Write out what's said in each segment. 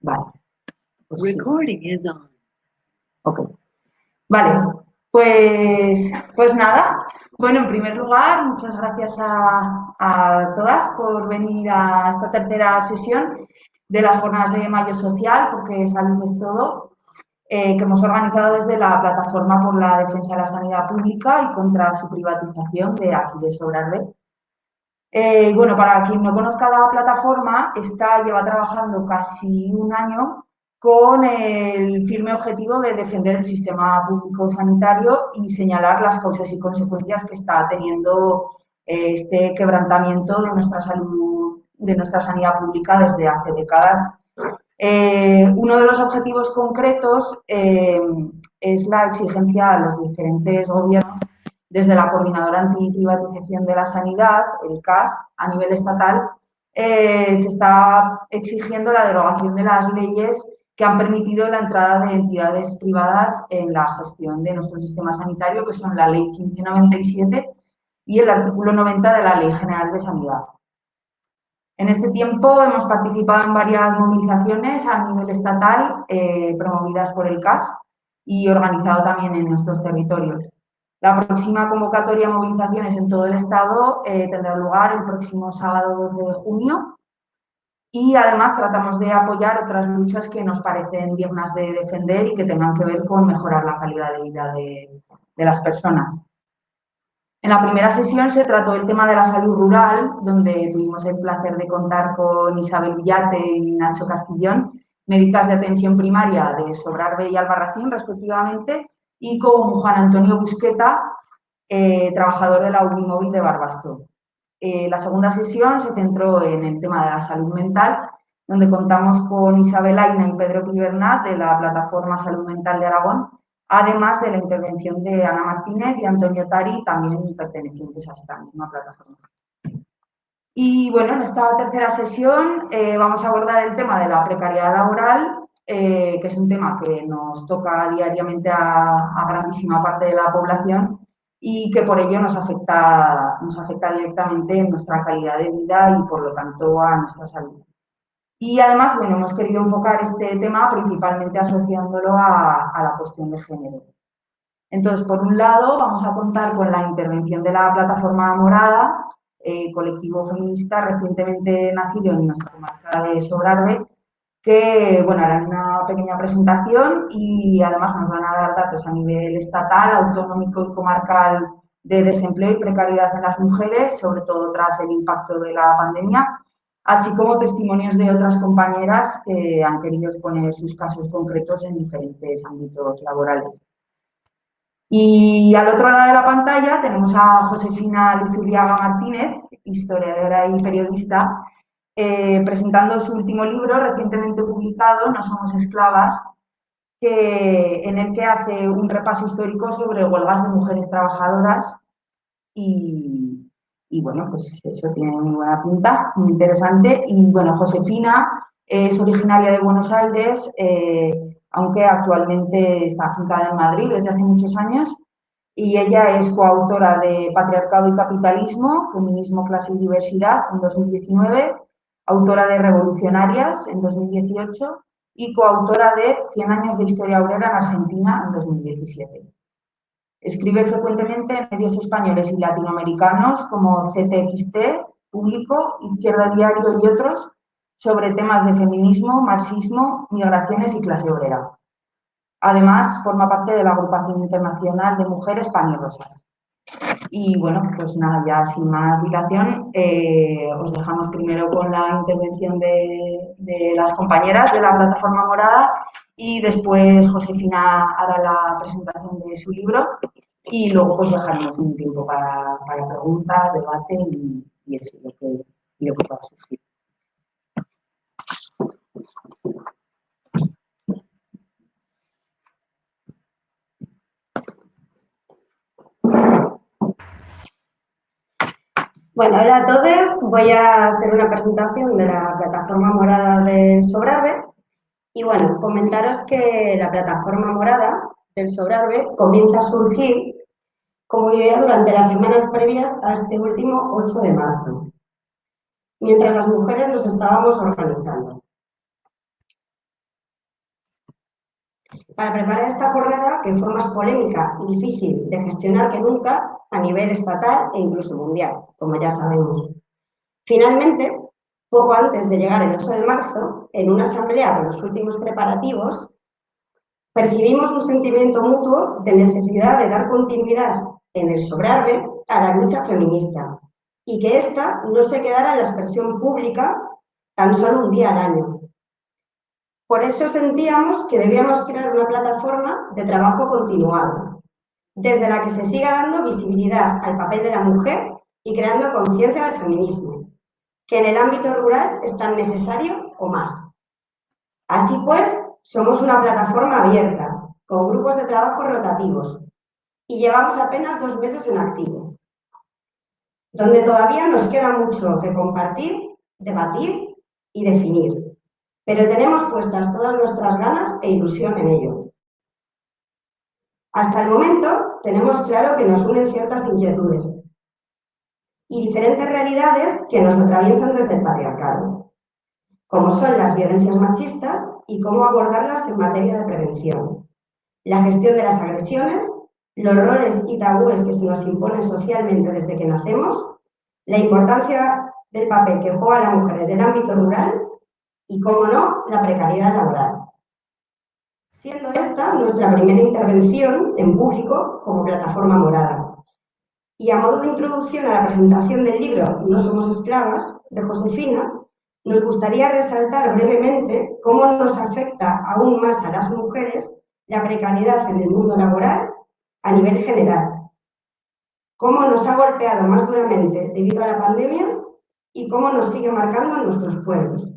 Vale. Pues sí. Recording is on. Ok. Vale, pues nada. Bueno, en primer lugar, muchas gracias a todas por venir a esta tercera sesión de las jornadas de Mayo Social, porque salud es todo, que hemos organizado desde la Plataforma por la Defensa de la Sanidad Pública y contra su privatización de aquí de Sobrarbe. Bueno, para quien no conozca la plataforma, esta lleva trabajando casi un año con el firme objetivo de defender el sistema público sanitario y señalar las causas y consecuencias que está teniendo este quebrantamiento de nuestra salud, de nuestra sanidad pública desde hace décadas. Uno de los objetivos concretos es la exigencia a los diferentes gobiernos desde la Coordinadora Antiprivatización de la Sanidad, el CAS, a nivel estatal, se está exigiendo la derogación de las leyes que han permitido la entrada de entidades privadas en la gestión de nuestro sistema sanitario, que son la Ley 1597 y el artículo 90 de la Ley General de Sanidad. En este tiempo hemos participado en varias movilizaciones a nivel estatal promovidas por el CAS y organizado también en nuestros territorios. La próxima convocatoria de movilizaciones en todo el Estado tendrá lugar el próximo sábado 12 de junio y además tratamos de apoyar otras luchas que nos parecen dignas de defender y que tengan que ver con mejorar la calidad de vida de las personas. En la primera sesión se trató el tema de la salud rural, donde tuvimos el placer de contar con Isabel Ullate y Nacho Castillón, médicas de atención primaria de Sobrarbe y Albarracín, respectivamente, y con Juan Antonio Busqueta, trabajador de la UBI móvil de Barbastro. La segunda sesión se centró en el tema de la salud mental, donde contamos con Isabel Aina y Pedro Pibernat de la Plataforma Salud Mental de Aragón, además de la intervención de Ana Martínez y Antonio Tari, también pertenecientes a esta misma plataforma. Y bueno, en esta tercera sesión vamos a abordar el tema de la precariedad laboral, que es un tema que nos toca diariamente a grandísima parte de la población y que por ello nos afecta directamente en nuestra calidad de vida y por lo tanto a nuestra salud. Y además, bueno, hemos querido enfocar este tema principalmente asociándolo a la cuestión de género. Entonces, por un lado, vamos a contar con la intervención de la Plataforma Morada, colectivo feminista recientemente nacido en nuestra comarca de Sobrarbe, que, bueno, harán una pequeña presentación y además nos van a dar datos a nivel estatal, autonómico y comarcal de desempleo y precariedad en las mujeres, sobre todo tras el impacto de la pandemia, así como testimonios de otras compañeras que han querido exponer sus casos concretos en diferentes ámbitos laborales. Y al otro lado de la pantalla tenemos a Josefina Luzuriaga Martínez, historiadora y periodista, presentando su último libro recientemente publicado, No somos esclavas, en el que hace un repaso histórico sobre huelgas de mujeres trabajadoras y bueno, pues eso tiene muy buena pinta, muy interesante. Y bueno, Josefina es originaria de Buenos Aires, aunque actualmente está afincada en Madrid desde hace muchos años. Y ella es coautora de Patriarcado y Capitalismo, Feminismo, Clase y Diversidad en 2019, autora de Revolucionarias en 2018 y coautora de 100 años de historia obrera en Argentina en 2017. Escribe frecuentemente en medios españoles y latinoamericanos como CTXT, Público, Izquierda Diario y otros sobre temas de feminismo, marxismo, migraciones y clase obrera. Además, forma parte de la Agrupación Internacional de Mujeres Pan y Rosas. Y bueno, pues nada, ya sin más dilación, os dejamos primero con la intervención de las compañeras de la Plataforma Morada y después Josefina hará la presentación de su libro y luego pues dejaremos un tiempo para preguntas, debate y eso, lo que pueda surgir. Bueno, hola a todos. Voy a hacer una presentación de la Plataforma Morada del Sobrarbe. Y bueno, comentaros que la Plataforma Morada del Sobrarbe comienza a surgir como idea durante las semanas previas a este último 8 de marzo, mientras las mujeres nos estábamos organizando. para preparar esta jornada que fue más polémica y difícil de gestionar que nunca a nivel estatal e incluso mundial, como ya sabemos. Finalmente, poco antes de llegar el 8 de marzo, en una asamblea con los últimos preparativos, percibimos un sentimiento mutuo de necesidad de dar continuidad en el Sobrarbe a la lucha feminista y que ésta no se quedara en la expresión pública tan solo un día al año. Por eso sentíamos que debíamos crear una plataforma de trabajo continuado, desde la que se siga dando visibilidad al papel de la mujer y creando conciencia de feminismo, que en el ámbito rural es tan necesario o más. Así pues, somos una plataforma abierta, con grupos de trabajo rotativos, y llevamos apenas 2 meses en activo, donde todavía nos queda mucho que compartir, debatir y definir, pero tenemos puestas todas nuestras ganas e ilusión en ello. Hasta el momento tenemos claro que nos unen ciertas inquietudes y diferentes realidades que nos atraviesan desde el patriarcado, como son las violencias machistas y cómo abordarlas en materia de prevención, la gestión de las agresiones, los roles y tabúes que se nos imponen socialmente desde que nacemos, la importancia del papel que juega la mujer en el ámbito rural y, cómo no, la precariedad laboral. Siendo esta nuestra primera intervención en público como plataforma morada. Y a modo de introducción a la presentación del libro No somos esclavas, de Josefina, nos gustaría resaltar brevemente cómo nos afecta aún más a las mujeres la precariedad en el mundo laboral a nivel general, cómo nos ha golpeado más duramente debido a la pandemia y cómo nos sigue marcando en nuestros pueblos.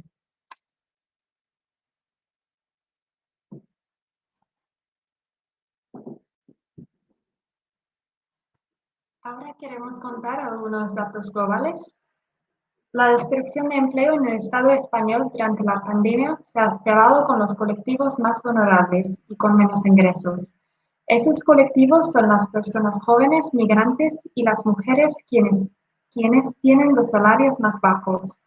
Ahora queremos contar algunos datos globales. La destrucción de empleo en el Estado español durante la pandemia se ha cerrado con los colectivos más vulnerables y con menos ingresos. Esos colectivos son las personas jóvenes, migrantes y las mujeres quienes tienen los salarios más bajos.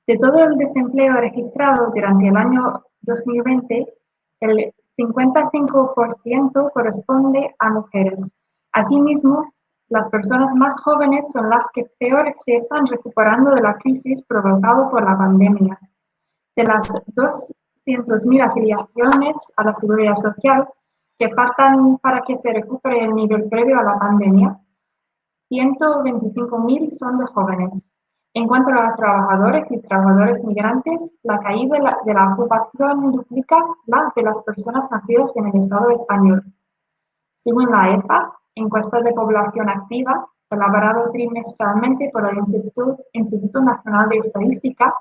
De todo el desempleo registrado durante el año 2020, el 55% corresponde a mujeres. Asimismo, las personas más jóvenes son las que peor se están recuperando de la crisis provocada por la pandemia. De las 200.000 afiliaciones a la Seguridad Social que faltan para que se recupere el nivel previo a la pandemia, 125.000 son de jóvenes. En cuanto a trabajadores y trabajadores migrantes, la caída de la ocupación duplica la de las personas nacidas en el Estado español. Según la EPA, encuesta de población activa, elaborado trimestralmente por el Instituto Nacional de Estadística,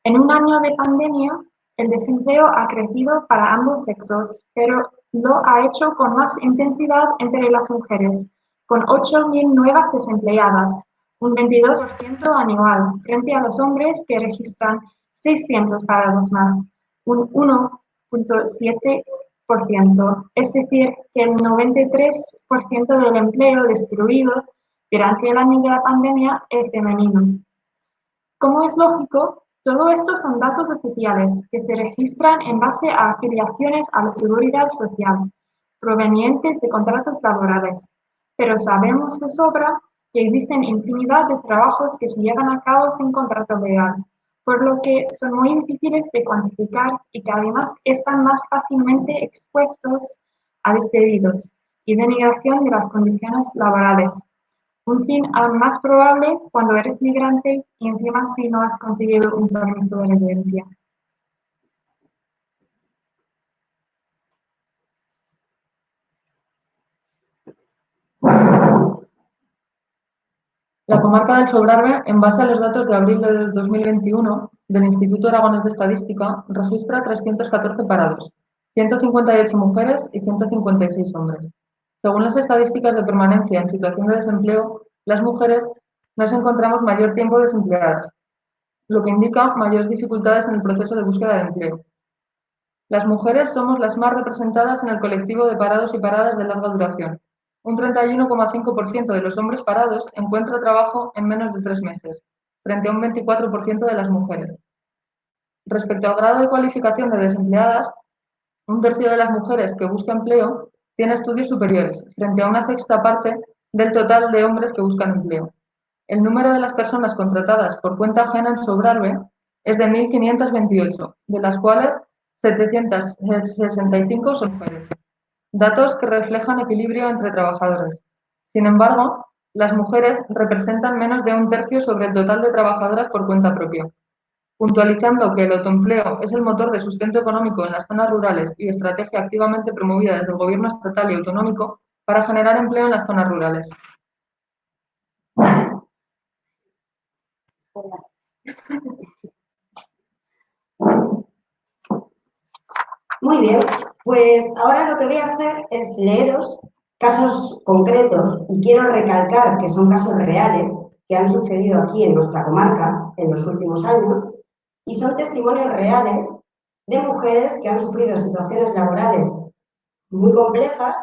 en un año de pandemia, el desempleo ha crecido para ambos sexos, pero lo ha hecho con más intensidad entre las mujeres, con 8.000 nuevas desempleadas, un 22% anual, frente a los hombres que registran 600 parados más, un 1.7%. Es decir, que el 93% del empleo destruido durante el año de la pandemia es femenino. Como es lógico, todo esto son datos oficiales que se registran en base a afiliaciones a la Seguridad Social, provenientes de contratos laborales, pero sabemos de sobra que existen infinidad de trabajos que se llevan a cabo sin contrato legal, por lo que son muy difíciles de cuantificar y que además están más fácilmente expuestos a despedidos y denigración de las condiciones laborales. Un fin aún más probable cuando eres migrante y encima si no has conseguido un permiso de residencia. La comarca del Sobrarbe, en base a los datos de abril de 2021 del Instituto Aragonés de Estadística, registra 314 parados, 158 mujeres y 156 hombres. Según las estadísticas de permanencia en situación de desempleo, las mujeres nos encontramos mayor tiempo desempleadas, lo que indica mayores dificultades en el proceso de búsqueda de empleo. Las mujeres somos las más representadas en el colectivo de parados y paradas de larga duración. Un 31,5% de los hombres parados encuentra trabajo en menos de 3 meses, frente a un 24% de las mujeres. Respecto al grado de cualificación de desempleadas, Un tercio de las mujeres que busca empleo tiene estudios superiores, frente a una sexta parte del total de hombres que buscan empleo. El número de las personas contratadas por cuenta ajena en Sobrarbe es de 1.528, de las cuales 765 son mujeres. Datos que reflejan equilibrio entre trabajadores. Sin embargo, las mujeres representan menos de un tercio sobre el total de trabajadoras por cuenta propia. Puntualizando que el autoempleo es el motor de sustento económico en las zonas rurales y estrategia activamente promovida desde el Gobierno estatal y autonómico para generar empleo en las zonas rurales. Muy bien, pues ahora lo que voy a hacer es leeros casos concretos y quiero recalcar que son casos reales que han sucedido aquí en nuestra comarca en los últimos años y son testimonios reales de mujeres que han sufrido situaciones laborales muy complejas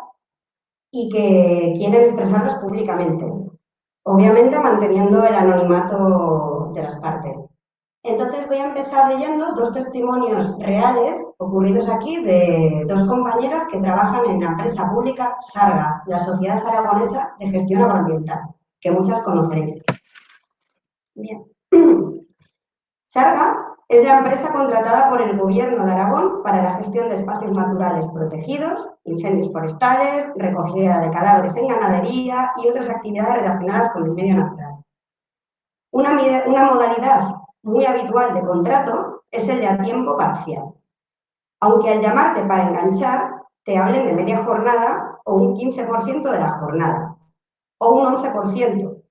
y que quieren expresarlas públicamente, obviamente manteniendo el anonimato de las partes. Entonces voy a empezar leyendo dos testimonios reales ocurridos aquí de dos compañeras que trabajan en la empresa pública Sarga, la Sociedad Aragonesa de Gestión Agroambiental, que muchas conoceréis. Bien. Sarga es la empresa contratada por el Gobierno de Aragón para la gestión de espacios naturales protegidos, incendios forestales, recogida de cadáveres en ganadería y otras actividades relacionadas con el medio natural. Una modalidad muy habitual de contrato es el de a tiempo parcial. Aunque al llamarte para enganchar, te hablen de media jornada o un 15% de la jornada, o un 11%.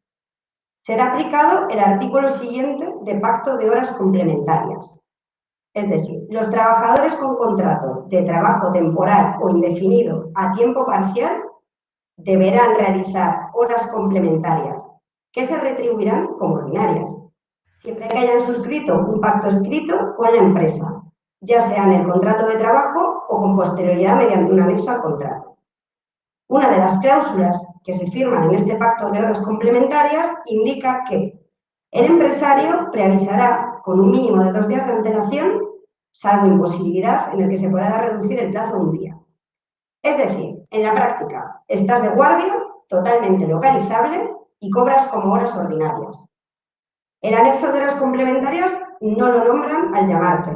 Será aplicado el artículo siguiente de Pacto de Horas Complementarias. Es decir, los trabajadores con contrato de trabajo temporal o indefinido a tiempo parcial deberán realizar horas complementarias que se retribuirán como ordinarias, siempre que hayan suscrito un pacto escrito con la empresa, ya sea en el contrato de trabajo o con posterioridad mediante un anexo al contrato. Una de las cláusulas que se firman en este pacto de horas complementarias indica que el empresario preavisará con un mínimo de 2 días de antelación, salvo imposibilidad en el que se podrá reducir el plazo un día. Es decir, en la práctica, estás de guardia, totalmente localizable y cobras como horas ordinarias. El anexo de horas complementarias no lo nombran al llamarte.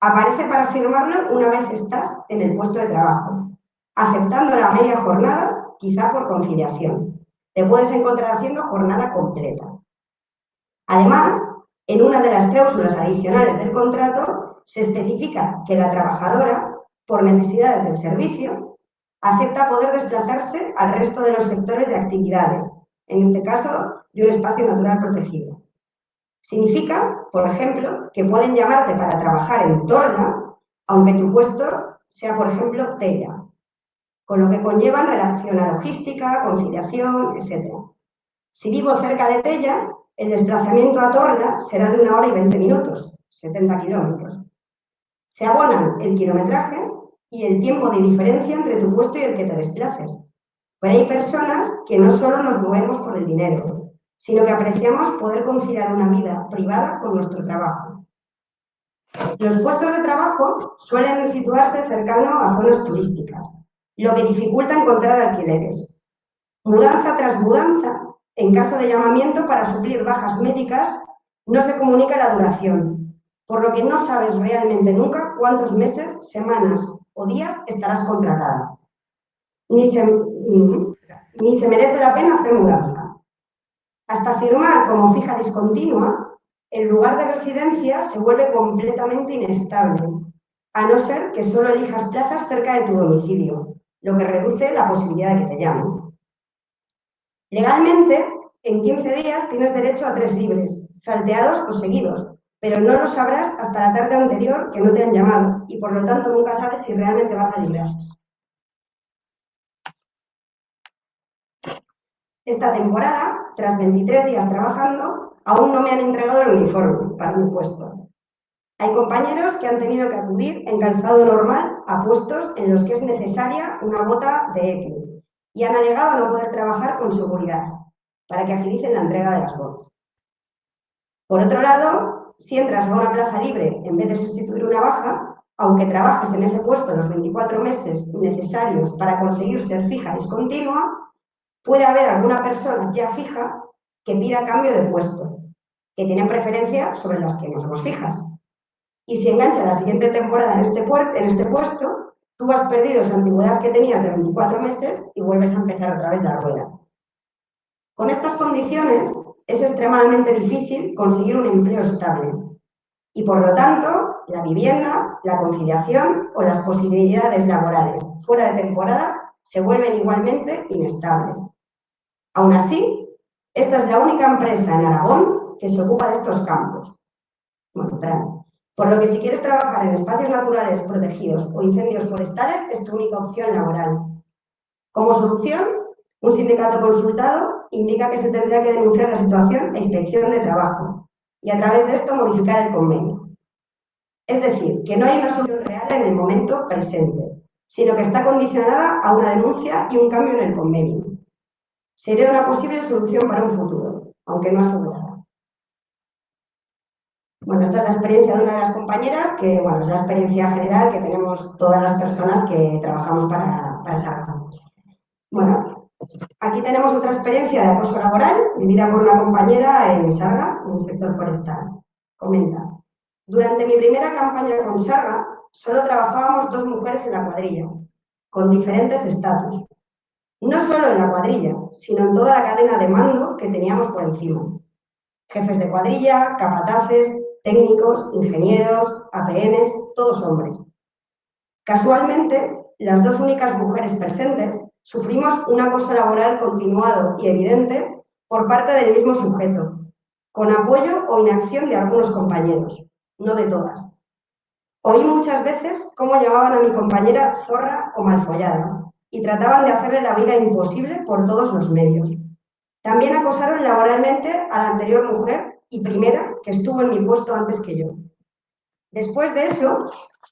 Aparece para firmarlo una vez estás en el puesto de trabajo, aceptando la media jornada, quizá por conciliación. Te puedes encontrar haciendo jornada completa. Además, en una de las cláusulas adicionales del contrato se especifica que la trabajadora, por necesidades del servicio, acepta poder desplazarse al resto de los sectores de actividades, en este caso, de un espacio natural protegido. Significa, por ejemplo, que pueden llamarte para trabajar en Torna, aunque tu puesto sea, por ejemplo, Tella, con lo que conlleva en relación a logística, conciliación, etc. Si vivo cerca de Tella, el desplazamiento a Torna será de 1 hora y 20 minutos, 70 kilómetros. Se abonan el kilometraje y el tiempo de diferencia entre tu puesto y el que te desplaces. Pero hay personas que no solo nos movemos por el dinero, sino que apreciamos poder conciliar una vida privada con nuestro trabajo. Los puestos de trabajo suelen situarse cercano a zonas turísticas, lo que dificulta encontrar alquileres. Mudanza tras mudanza, en caso de llamamiento para suplir bajas médicas, no se comunica la duración, por lo que no sabes realmente nunca cuántos meses, semanas o días estarás contratada. Ni se merece la pena hacer mudanza. Hasta firmar como fija discontinua, el lugar de residencia se vuelve completamente inestable, a no ser que solo elijas plazas cerca de tu domicilio, lo que reduce la posibilidad de que te llamen. Legalmente, en 15 días tienes derecho a 3 libres, salteados o seguidos, pero no lo sabrás hasta la tarde anterior que no te han llamado y por lo tanto nunca sabes si realmente vas a librar. Esta temporada, tras 23 días trabajando, aún no me han entregado el uniforme para mi puesto. Hay compañeros que han tenido que acudir en calzado normal a puestos en los que es necesaria una bota de EPI y han alegado no poder trabajar con seguridad para que agilicen la entrega de las botas. Por otro lado, si entras a una plaza libre en vez de sustituir una baja, aunque trabajes en ese puesto los 24 meses necesarios para conseguir ser fija discontinua, puede haber alguna persona ya fija que pida cambio de puesto, que tiene preferencia sobre las que no somos fijas. Y si engancha la siguiente temporada en este puesto, tú has perdido esa antigüedad que tenías de 24 meses y vuelves a empezar otra vez la rueda. Con estas condiciones es extremadamente difícil conseguir un empleo estable y, por lo tanto, la vivienda, la conciliación o las posibilidades laborales fuera de temporada se vuelven igualmente inestables. Aún así, esta es la única empresa en Aragón que se ocupa de estos campos. Bueno, por lo que si quieres trabajar en espacios naturales protegidos o incendios forestales es tu única opción laboral. Como solución, un sindicato consultado indica que se tendría que denunciar la situación a Inspección de Trabajo y a través de esto modificar el convenio. Es decir, que no hay una solución real en el momento presente, sino que está condicionada a una denuncia y un cambio en el convenio. Sería una posible solución para un futuro, aunque no asegurada. Bueno, esta es la experiencia de una de las compañeras, que bueno, es la experiencia general que tenemos todas las personas que trabajamos para Sarga. Bueno, aquí tenemos otra experiencia de acoso laboral vivida por una compañera en Sarga, en el sector forestal. Comenta: durante mi primera campaña con Sarga, solo trabajábamos 2 mujeres en la cuadrilla, con diferentes estatus. No solo en la cuadrilla, sino en toda la cadena de mando que teníamos por encima. Jefes de cuadrilla, capataces, técnicos, ingenieros, APNs, todos hombres. Casualmente, las 2 únicas mujeres presentes sufrimos un acoso laboral continuado y evidente por parte del mismo sujeto, con apoyo o inacción de algunos compañeros, no de todas. Oí muchas veces cómo llamaban a mi compañera zorra o malfollada y trataban de hacerle la vida imposible por todos los medios. También acosaron laboralmente a la anterior mujer y primera que estuvo en mi puesto antes que yo. Después de eso,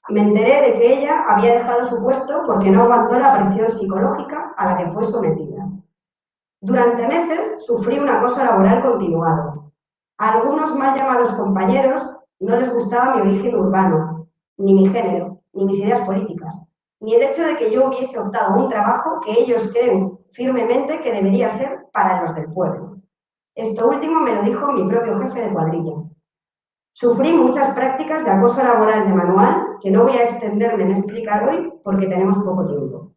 me enteré de que ella había dejado su puesto porque no aguantó la presión psicológica a la que fue sometida. Durante meses sufrí un acoso laboral continuado. A algunos mal llamados compañeros no les gustaba mi origen urbano, ni mi género, ni mis ideas políticas, ni el hecho de que yo hubiese optado a un trabajo que ellos creen firmemente que debería ser para los del pueblo. Esto último me lo dijo mi propio jefe de cuadrilla. Sufrí muchas prácticas de acoso laboral de manual que no voy a extenderme en explicar hoy porque tenemos poco tiempo.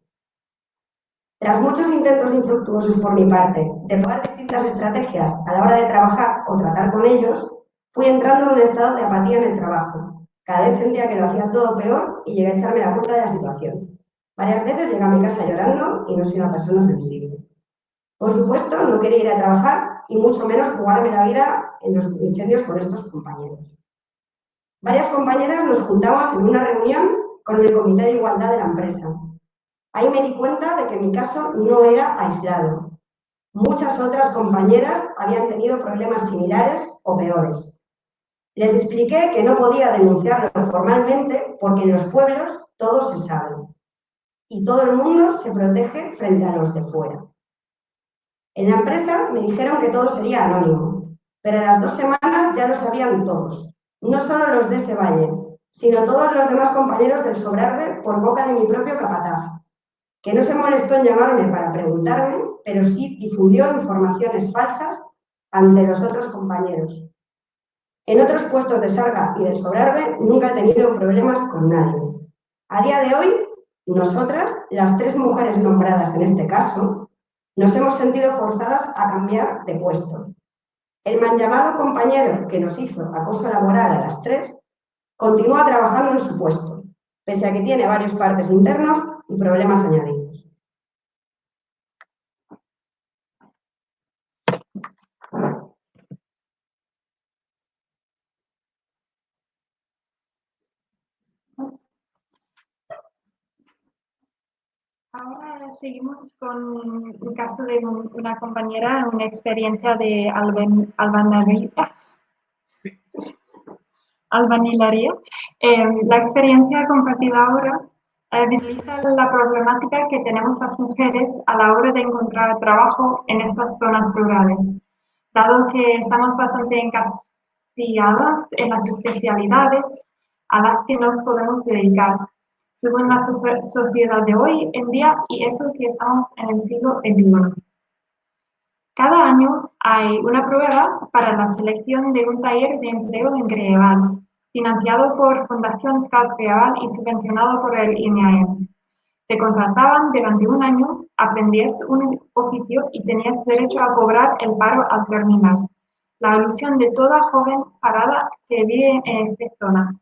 Tras muchos intentos infructuosos por mi parte de probar distintas estrategias a la hora de trabajar o tratar con ellos, fui entrando en un estado de apatía en el trabajo. Cada vez sentía que lo hacía todo peor y llegué a echarme la culpa de la situación. Varias veces llegué a mi casa llorando y no soy una persona sensible. Por supuesto, no quería ir a trabajar y mucho menos jugarme la vida en los incendios con estos compañeros. Varias compañeras nos juntamos en una reunión con el Comité de Igualdad de la empresa. Ahí me di cuenta de que mi caso no era aislado. Muchas otras compañeras habían tenido problemas similares o peores. Les expliqué que no podía denunciarlo formalmente porque en los pueblos todo se sabe y todo el mundo se protege frente a los de fuera. En la empresa me dijeron que todo sería anónimo, pero a las 2 semanas ya lo sabían todos, no solo los de ese valle, sino todos los demás compañeros del Sobrarbe por boca de mi propio capataz, que no se molestó en llamarme para preguntarme, pero sí difundió informaciones falsas ante los otros compañeros. En otros puestos de Sarga y del Sobrarbe nunca he tenido problemas con nadie. A día de hoy, nosotras, las 3 mujeres nombradas en este caso, nos hemos sentido forzadas a cambiar de puesto. El mal llamado compañero que nos hizo acoso laboral a las 3 continúa trabajando en su puesto, pese a que tiene varios partes internos y problemas añadidos. Ahora seguimos con un caso de una compañera, una experiencia de albañilería. La experiencia compartida ahora visualiza la problemática que tenemos las mujeres a la hora de encontrar trabajo en estas zonas rurales, dado que estamos bastante encasilladas en las especialidades, a las que nos podemos dedicar, según la sociedad de hoy en día y eso que estamos en el siglo XXI. Cada año hay una prueba para la selección de un taller de empleo en Greval, financiado por Fundación Scout Greval y subvencionado por el INEAEM. Te contrataban durante un año, aprendías un oficio y tenías derecho a cobrar el paro al terminar. La ilusión de toda joven parada que vive en esta zona.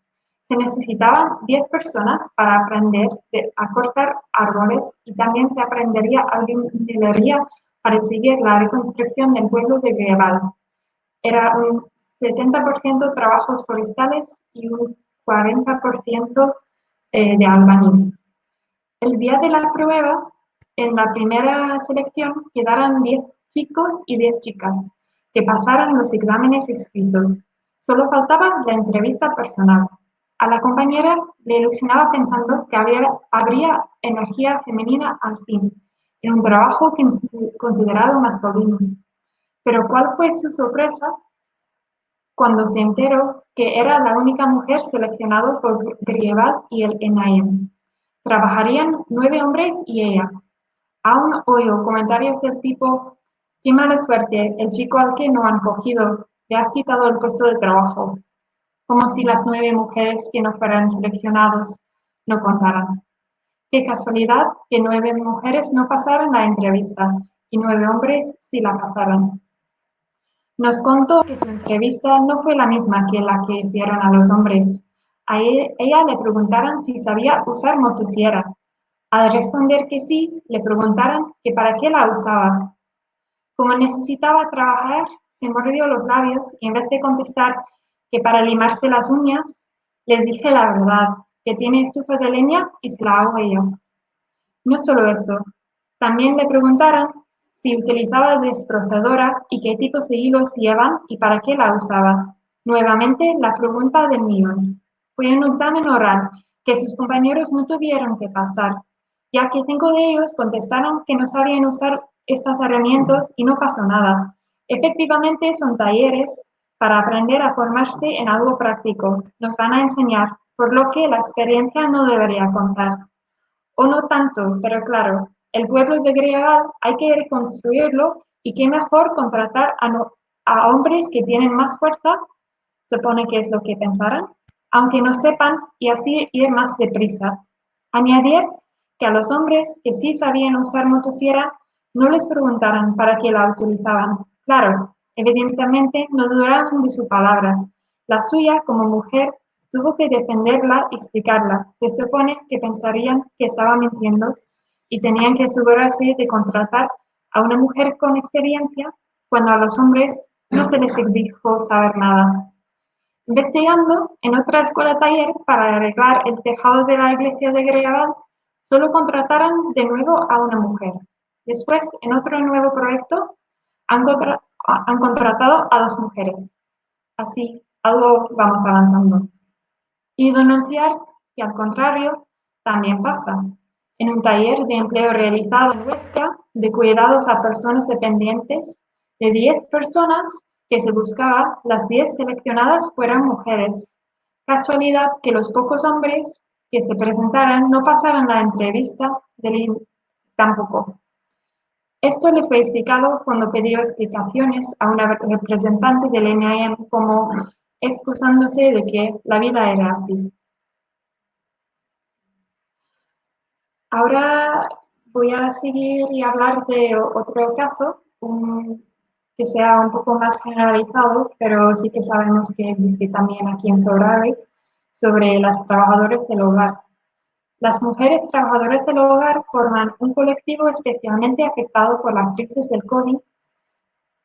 Se necesitaban 10 personas para aprender a cortar árboles y también se aprendería albañilería para seguir la reconstrucción del pueblo de Greval. Era un 70% trabajos forestales y un 40% de albañil. El día de la prueba, en la primera selección, quedaron 10 chicos y 10 chicas que pasaron los exámenes escritos. Solo faltaba la entrevista personal. A la compañera le ilusionaba pensando que habría energía femenina al fin, en un trabajo considerado masculino. Pero ¿cuál fue su sorpresa cuando se enteró que era la única mujer seleccionada por Greval y el INEAEM? Trabajarían 9 hombres y ella. Aún oigo comentarios del tipo: qué mala suerte, el chico al que no han cogido, le has quitado el puesto de trabajo. Como si las 9 mujeres que no fueran seleccionados no contaran. Qué casualidad que 9 mujeres no pasaron la entrevista y 9 hombres sí la pasaron. Nos contó que su entrevista no fue la misma que la que hicieron a los hombres. A ella le preguntaron si sabía usar motosierra. Al responder que sí, le preguntaron que para qué la usaba. Como necesitaba trabajar, se mordió los labios y en vez de contestar que para limarse las uñas, les dije la verdad, que tiene estufa de leña y se la hago yo. No solo eso, también le preguntaron si utilizaba desbrozadora y qué tipos de hilos llevan y para qué la usaba. Nuevamente, la pregunta del millón. Fue un examen oral que sus compañeros no tuvieron que pasar, ya que 5 de ellos contestaron que no sabían usar estas herramientas y no pasó nada. Efectivamente, son talleres para aprender a formarse en algo práctico. Nos van a enseñar, por lo que la experiencia no debería contar. O no tanto, pero claro, el pueblo de Greval hay que reconstruirlo y qué mejor contratar a hombres que tienen más fuerza, supone que es lo que pensaron, aunque no sepan y así ir más deprisa. Añadir que a los hombres que sí sabían usar motosierra no les preguntaran para qué la utilizaban. Claro, evidentemente no dudaron de su palabra. La suya, como mujer, tuvo que defenderla y explicarla. Se supone que pensarían que estaba mintiendo y tenían que asegurarse de contratar a una mujer con experiencia cuando a los hombres no se les exigió saber nada. Investigando en otra escuela taller para arreglar el tejado de la iglesia de Greval, solo contrataron de nuevo a una mujer. Después, en otro nuevo proyecto, han contratado a 2 mujeres. Así, algo vamos avanzando. Y denunciar que, al contrario, también pasa. En un taller de empleo realizado en Huesca de cuidados a personas dependientes, de 10 personas que se buscaba, las 10 seleccionadas fueron mujeres. Casualidad que los pocos hombres que se presentaran no pasaron la entrevista tampoco. Esto le fue explicado cuando pidió explicaciones a una representante del INEAEM como excusándose de que la vida era así. Ahora voy a seguir y hablar de otro caso, que sea un poco más generalizado, pero sí que sabemos que existe también aquí en Sobrarbe, sobre las trabajadoras del hogar. Las mujeres trabajadoras del hogar forman un colectivo especialmente afectado por la crisis del COVID,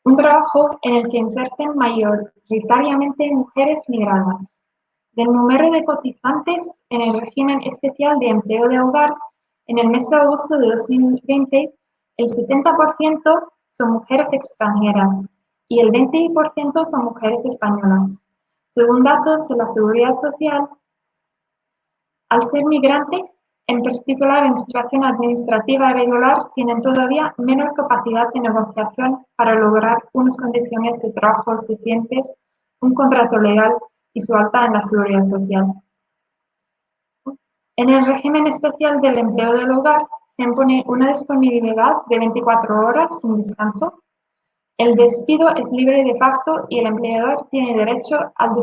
un trabajo en el que inserten mayoritariamente mujeres migradas. Del número de cotizantes en el régimen especial de empleo de hogar, en el mes de agosto de 2020, el 70% son mujeres extranjeras y el 20% son mujeres españolas. Según datos de la Seguridad Social, al ser migrante, en particular en situación administrativa irregular, tienen todavía menor capacidad de negociación para lograr unas condiciones de trabajo suficientes, un contrato legal y su alta en la Seguridad Social. En el régimen especial del empleo del hogar se impone una disponibilidad de 24 horas sin descanso. El despido es libre de facto y el empleador tiene derecho al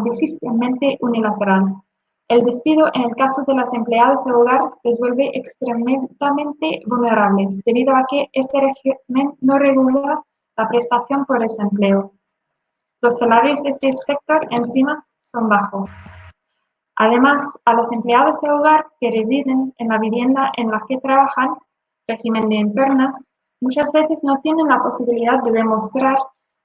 desistimiento unilateral. El despido en el caso de las empleadas del hogar les vuelve extremadamente vulnerables debido a que este régimen no regula la prestación por desempleo. Los salarios de este sector encima son bajos. Además, a las empleadas del hogar que residen en la vivienda en la que trabajan, régimen de internas, muchas veces no tienen la posibilidad de demostrar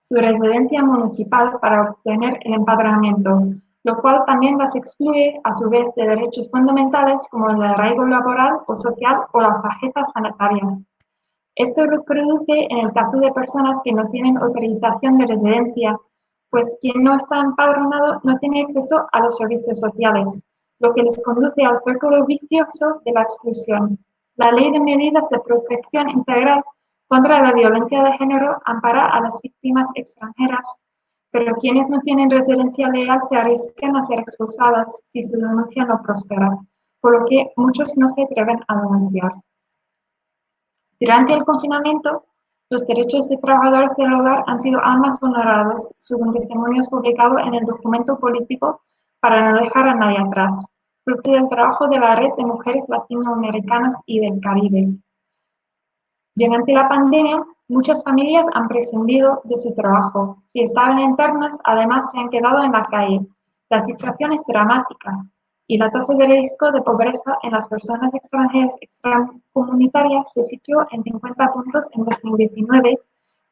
su residencia municipal para obtener el empadronamiento, lo cual también las excluye a su vez de derechos fundamentales como el arraigo laboral o social o la tarjeta sanitaria. Esto reproduce en el caso de personas que no tienen autorización de residencia, pues quien no está empadronado no tiene acceso a los servicios sociales, lo que les conduce al círculo vicioso de la exclusión. La Ley de Medidas de Protección Integral contra la Violencia de Género ampara a las víctimas extranjeras, pero quienes no tienen residencia legal se arriesgan a ser expulsadas si su denuncia no prospera, por lo que muchos no se atreven a denunciar. Durante el confinamiento, los derechos de trabajadores del hogar han sido aún más vulnerados, según testimonios publicados en el documento político para no dejar a nadie atrás, fruto del trabajo de la Red de Mujeres Latinoamericanas y del Caribe. Durante la pandemia, muchas familias han prescindido de su trabajo. Si estaban internas, además se han quedado en la calle. La situación es dramática y la tasa de riesgo de pobreza en las personas extranjeras extracomunitarias se situó en 50 puntos en 2019.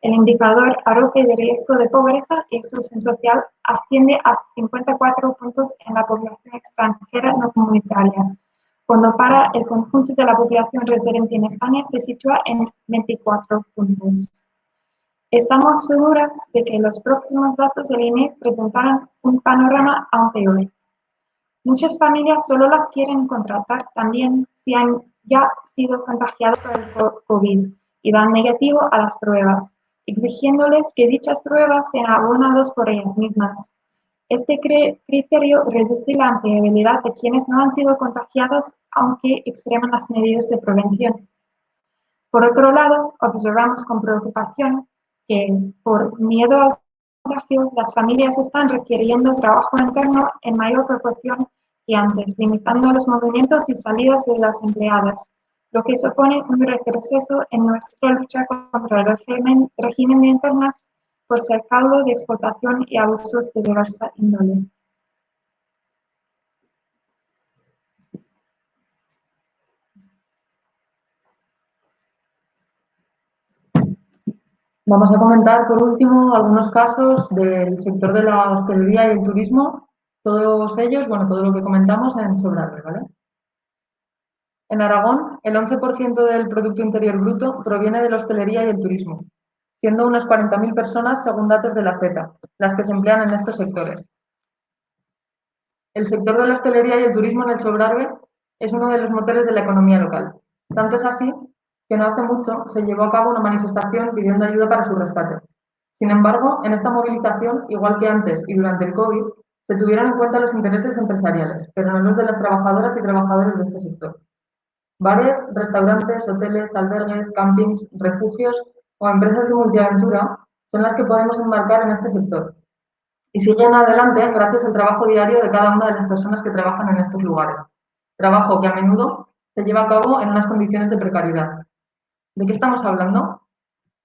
El indicador AROPE de riesgo de pobreza y exclusión social asciende a 54 puntos en la población extranjera no comunitaria, cuando para el conjunto de la población residente en España se sitúa en 24 puntos. Estamos seguras de que los próximos datos del INE presentarán un panorama aún peor. Muchas familias solo las quieren contratar también si han ya sido contagiados por el COVID y dan negativo a las pruebas, exigiéndoles que dichas pruebas sean abonadas por ellas mismas. Este criterio reduce la empleabilidad de quienes no han sido contagiados, aunque extreman las medidas de prevención. Por otro lado, observamos con preocupación que, por miedo al contagio, las familias están requiriendo trabajo interno en mayor proporción que antes, limitando los movimientos y salidas de las empleadas, lo que supone un retroceso en nuestra lucha contra el régimen de internas por ser caldo de explotación y abusos de diversa índole. Vamos a comentar, por último, algunos casos del sector de la hostelería y el turismo, todos ellos, bueno, todo lo que comentamos en Sobrarbe, ¿vale? En Aragón, el 11% del Producto Interior Bruto proviene de la hostelería y el turismo, siendo unas 40.000 personas según datos de la Z, las que se emplean en estos sectores. El sector de la hostelería y el turismo en el Sobrarbe es uno de los motores de la economía local. Tanto es así que no hace mucho se llevó a cabo una manifestación pidiendo ayuda para su rescate. Sin embargo, en esta movilización, igual que antes y durante el COVID, se tuvieron en cuenta los intereses empresariales, pero no los de las trabajadoras y trabajadores de este sector. Bares, restaurantes, hoteles, albergues, campings, refugios o empresas de multiaventura son las que podemos enmarcar en este sector. Y siguen adelante gracias al trabajo diario de cada una de las personas que trabajan en estos lugares. Trabajo que a menudo se lleva a cabo en unas condiciones de precariedad. ¿De qué estamos hablando?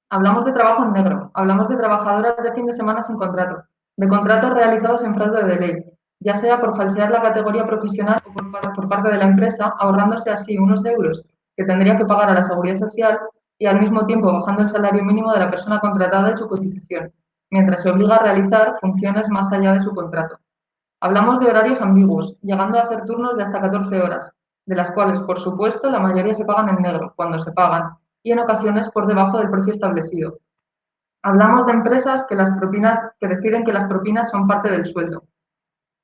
Hablamos de trabajo en negro, hablamos de trabajadoras de fin de semana sin contrato, de contratos realizados en fraude de ley, ya sea por falsear la categoría profesional o por parte de la empresa, ahorrándose así unos euros que tendría que pagar a la Seguridad Social y al mismo tiempo bajando el salario mínimo de la persona contratada y su cotización, mientras se obliga a realizar funciones más allá de su contrato. Hablamos de horarios ambiguos, llegando a hacer turnos de hasta 14 horas, de las cuales, por supuesto, la mayoría se pagan en negro, cuando se pagan, y en ocasiones por debajo del precio establecido. Hablamos de empresas que deciden que las propinas son parte del sueldo.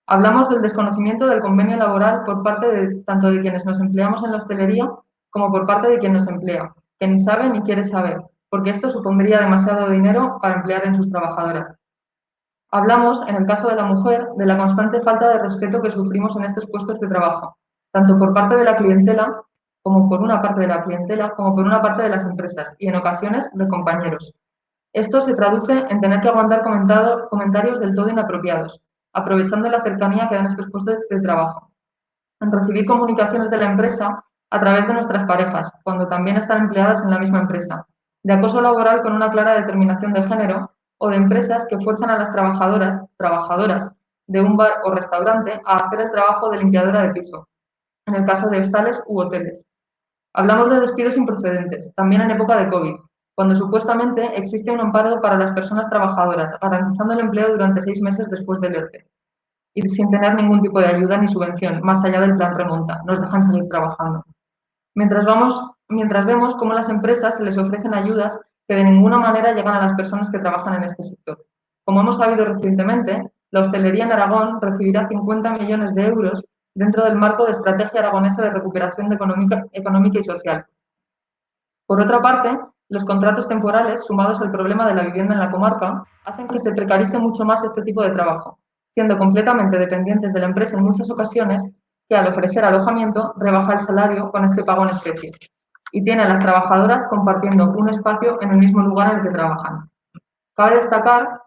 Hablamos del desconocimiento del convenio laboral por parte tanto de quienes nos empleamos en la hostelería como por parte de quien nos emplea, que ni sabe ni quiere saber, porque esto supondría demasiado dinero para emplear en sus trabajadoras. Hablamos, en el caso de la mujer, de la constante falta de respeto que sufrimos en estos puestos de trabajo, tanto por parte de la clientela, como por una parte de la clientela, como por una parte de las empresas y, en ocasiones, de compañeros. Esto se traduce en tener que aguantar comentarios del todo inapropiados, aprovechando la cercanía que dan estos puestos de trabajo. En recibir comunicaciones de la empresa a través de nuestras parejas, cuando también están empleadas en la misma empresa, de acoso laboral con una clara determinación de género o de empresas que fuerzan a las trabajadoras de un bar o restaurante a hacer el trabajo de limpiadora de piso, en el caso de hostales u hoteles. Hablamos de despidos improcedentes, también en época de COVID, cuando supuestamente existe un amparo para las personas trabajadoras, garantizando el empleo durante 6 meses después del ERTE, y sin tener ningún tipo de ayuda ni subvención, más allá del plan remonta. Nos dejan seguir trabajando. Mientras vemos cómo las empresas se les ofrecen ayudas que de ninguna manera llegan a las personas que trabajan en este sector. Como hemos sabido recientemente, la hostelería en Aragón recibirá 50 millones de euros dentro del marco de Estrategia Aragonesa de Recuperación Económica y Social. Por otra parte, los contratos temporales, sumados al problema de la vivienda en la comarca, hacen que se precarice mucho más este tipo de trabajo, siendo completamente dependientes de la empresa en muchas ocasiones, que al ofrecer alojamiento rebaja el salario con este pago en especie y tiene a las trabajadoras compartiendo un espacio en el mismo lugar en el que trabajan. Cabe destacar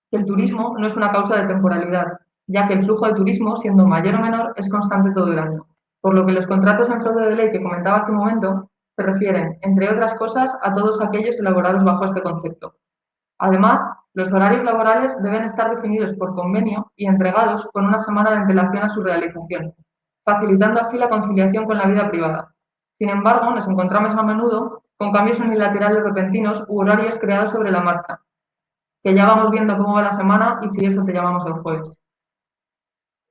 que el turismo no es una causa de temporalidad, ya que el flujo de turismo, siendo mayor o menor, es constante todo el año, por lo que los contratos en fraude de ley que comentaba hace un momento se refieren, entre otras cosas, a todos aquellos elaborados bajo este concepto. Además, los horarios laborales deben estar definidos por convenio y entregados con una semana de antelación a su realización, facilitando así la conciliación con la vida privada. Sin embargo, nos encontramos a menudo con cambios unilaterales repentinos u horarios creados sobre la marcha, que ya vamos viendo cómo va la semana y si eso te llamamos el jueves.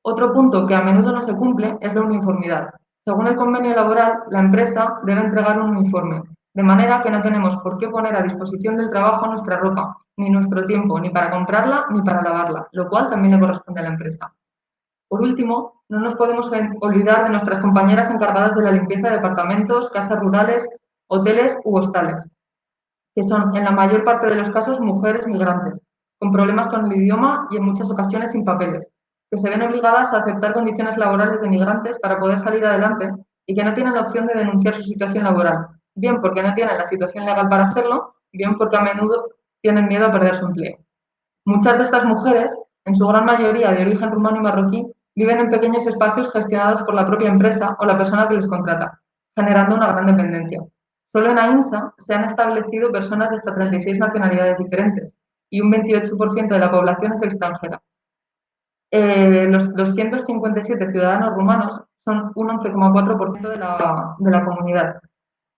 Otro punto que a menudo no se cumple es la uniformidad. Según el convenio laboral, la empresa debe entregar un uniforme, de manera que no tenemos por qué poner a disposición del trabajo nuestra ropa, ni nuestro tiempo, ni para comprarla ni para lavarla, lo cual también le corresponde a la empresa. Por último, no nos podemos olvidar de nuestras compañeras encargadas de la limpieza de departamentos, casas rurales, hoteles u hostales, que son en la mayor parte de los casos mujeres migrantes, con problemas con el idioma y en muchas ocasiones sin papeles, que se ven obligadas a aceptar condiciones laborales de migrantes para poder salir adelante y que no tienen la opción de denunciar su situación laboral, bien porque no tienen la situación legal para hacerlo, bien porque a menudo tienen miedo a perder su empleo. Muchas de estas mujeres, en su gran mayoría de origen rumano y marroquí, viven en pequeños espacios gestionados por la propia empresa o la persona que les contrata, generando una gran dependencia. Solo en AINSA se han establecido personas de hasta 36 nacionalidades diferentes y un 28% de la población es extranjera. Los 257 ciudadanos rumanos son un 11,4% de la comunidad.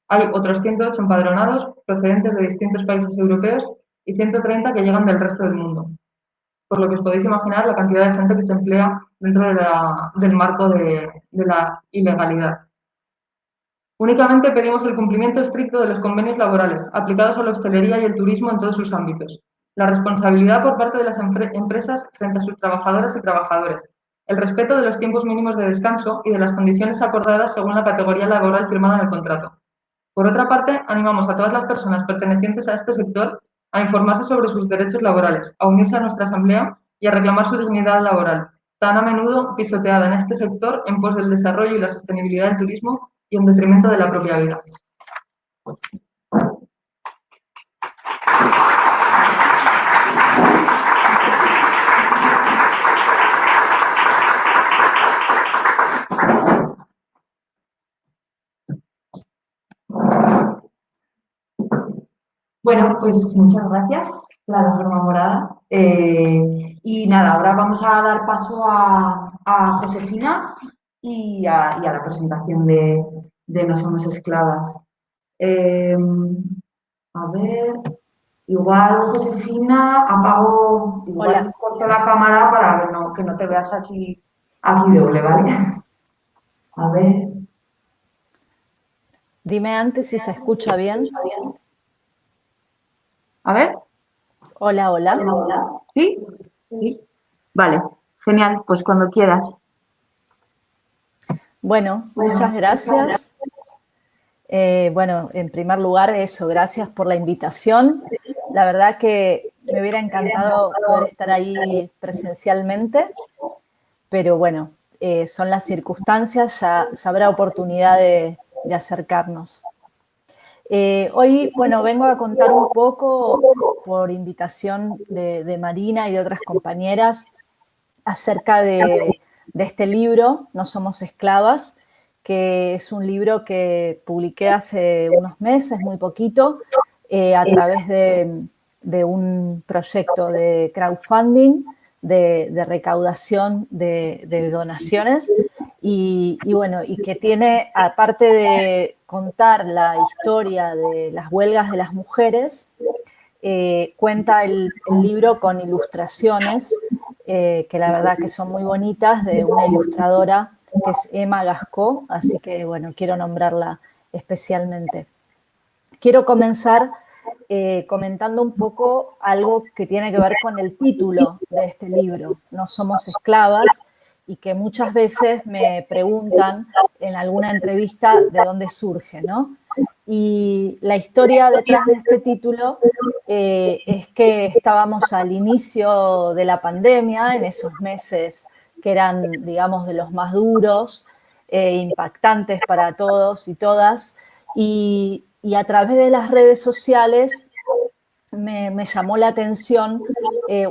Hay otros 108 empadronados procedentes de distintos países europeos y 130 que llegan del resto del mundo. Por lo que os podéis imaginar la cantidad de gente que se emplea dentro del marco de la ilegalidad. Únicamente pedimos el cumplimiento estricto de los convenios laborales aplicados a la hostelería y el turismo en todos sus ámbitos, la responsabilidad por parte de las empresas frente a sus trabajadoras y trabajadores, el respeto de los tiempos mínimos de descanso y de las condiciones acordadas según la categoría laboral firmada en el contrato. Por otra parte, animamos a todas las personas pertenecientes a este sector a informarse sobre sus derechos laborales, a unirse a nuestra asamblea y a reclamar su dignidad laboral, tan a menudo pisoteada en este sector en pos del desarrollo y la sostenibilidad del turismo y en detrimento de la propia vida. Bueno, pues muchas gracias, Plataforma Morada. Y nada, ahora vamos a dar paso a Josefina y a la presentación de No Somos Esclavas. A ver, igual Josefina apago, igual corto la cámara para que no te veas aquí doble, ¿vale? A ver. Dime antes si se escucha bien. A ver. Hola, hola. ¿Sí? Sí. Vale, genial, pues cuando quieras. Bueno, muchas gracias. Bueno, en primer lugar, eso, gracias por la invitación. La verdad que me hubiera encantado poder estar ahí presencialmente, pero bueno, son las circunstancias, ya habrá oportunidad de acercarnos. Hoy, bueno, vengo a contar un poco, por invitación de Marina y de otras compañeras, acerca de este libro, No somos esclavas, que es un libro que publiqué hace unos meses, muy poquito, a través de un proyecto de crowdfunding, de recaudación de donaciones, y bueno, y que tiene, aparte de contar la historia de las huelgas de las mujeres, cuenta el libro con ilustraciones que la verdad que son muy bonitas, de una ilustradora que es Emma Gascó, así que bueno, quiero nombrarla especialmente. Quiero comenzar comentando un poco algo que tiene que ver con el título de este libro, No somos esclavas, y que muchas veces me preguntan en alguna entrevista de dónde surge, ¿no? Y la historia detrás de este título es que estábamos al inicio de la pandemia, en esos meses que eran, digamos, de los más duros, impactantes para todos y todas, y a través de las redes sociales me llamó la atención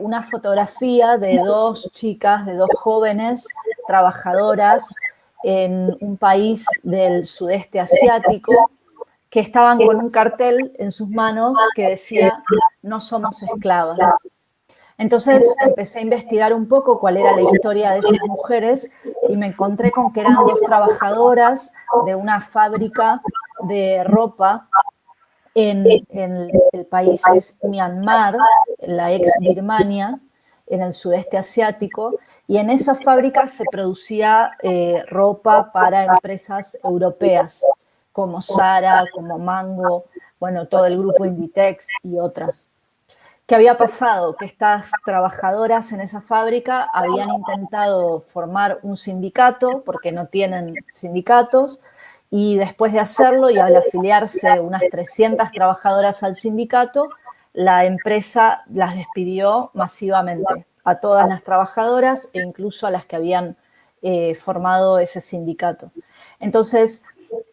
una fotografía de dos chicas, de dos jóvenes trabajadoras en un país del sudeste asiático, que estaban con un cartel en sus manos que decía no somos esclavas. Entonces empecé a investigar un poco cuál era la historia de esas mujeres y me encontré con que eran dos trabajadoras de una fábrica de ropa en el país es Myanmar, la ex Birmania, en el sudeste asiático, y en esa fábrica se producía ropa para empresas europeas, como Zara, como Mango, bueno, todo el grupo Inditex y otras. ¿Qué había pasado? Que estas trabajadoras en esa fábrica habían intentado formar un sindicato, porque no tienen sindicatos, y después de hacerlo y al afiliarse unas 300 trabajadoras al sindicato, la empresa las despidió masivamente, a todas las trabajadoras e incluso a las que habían formado ese sindicato. Entonces,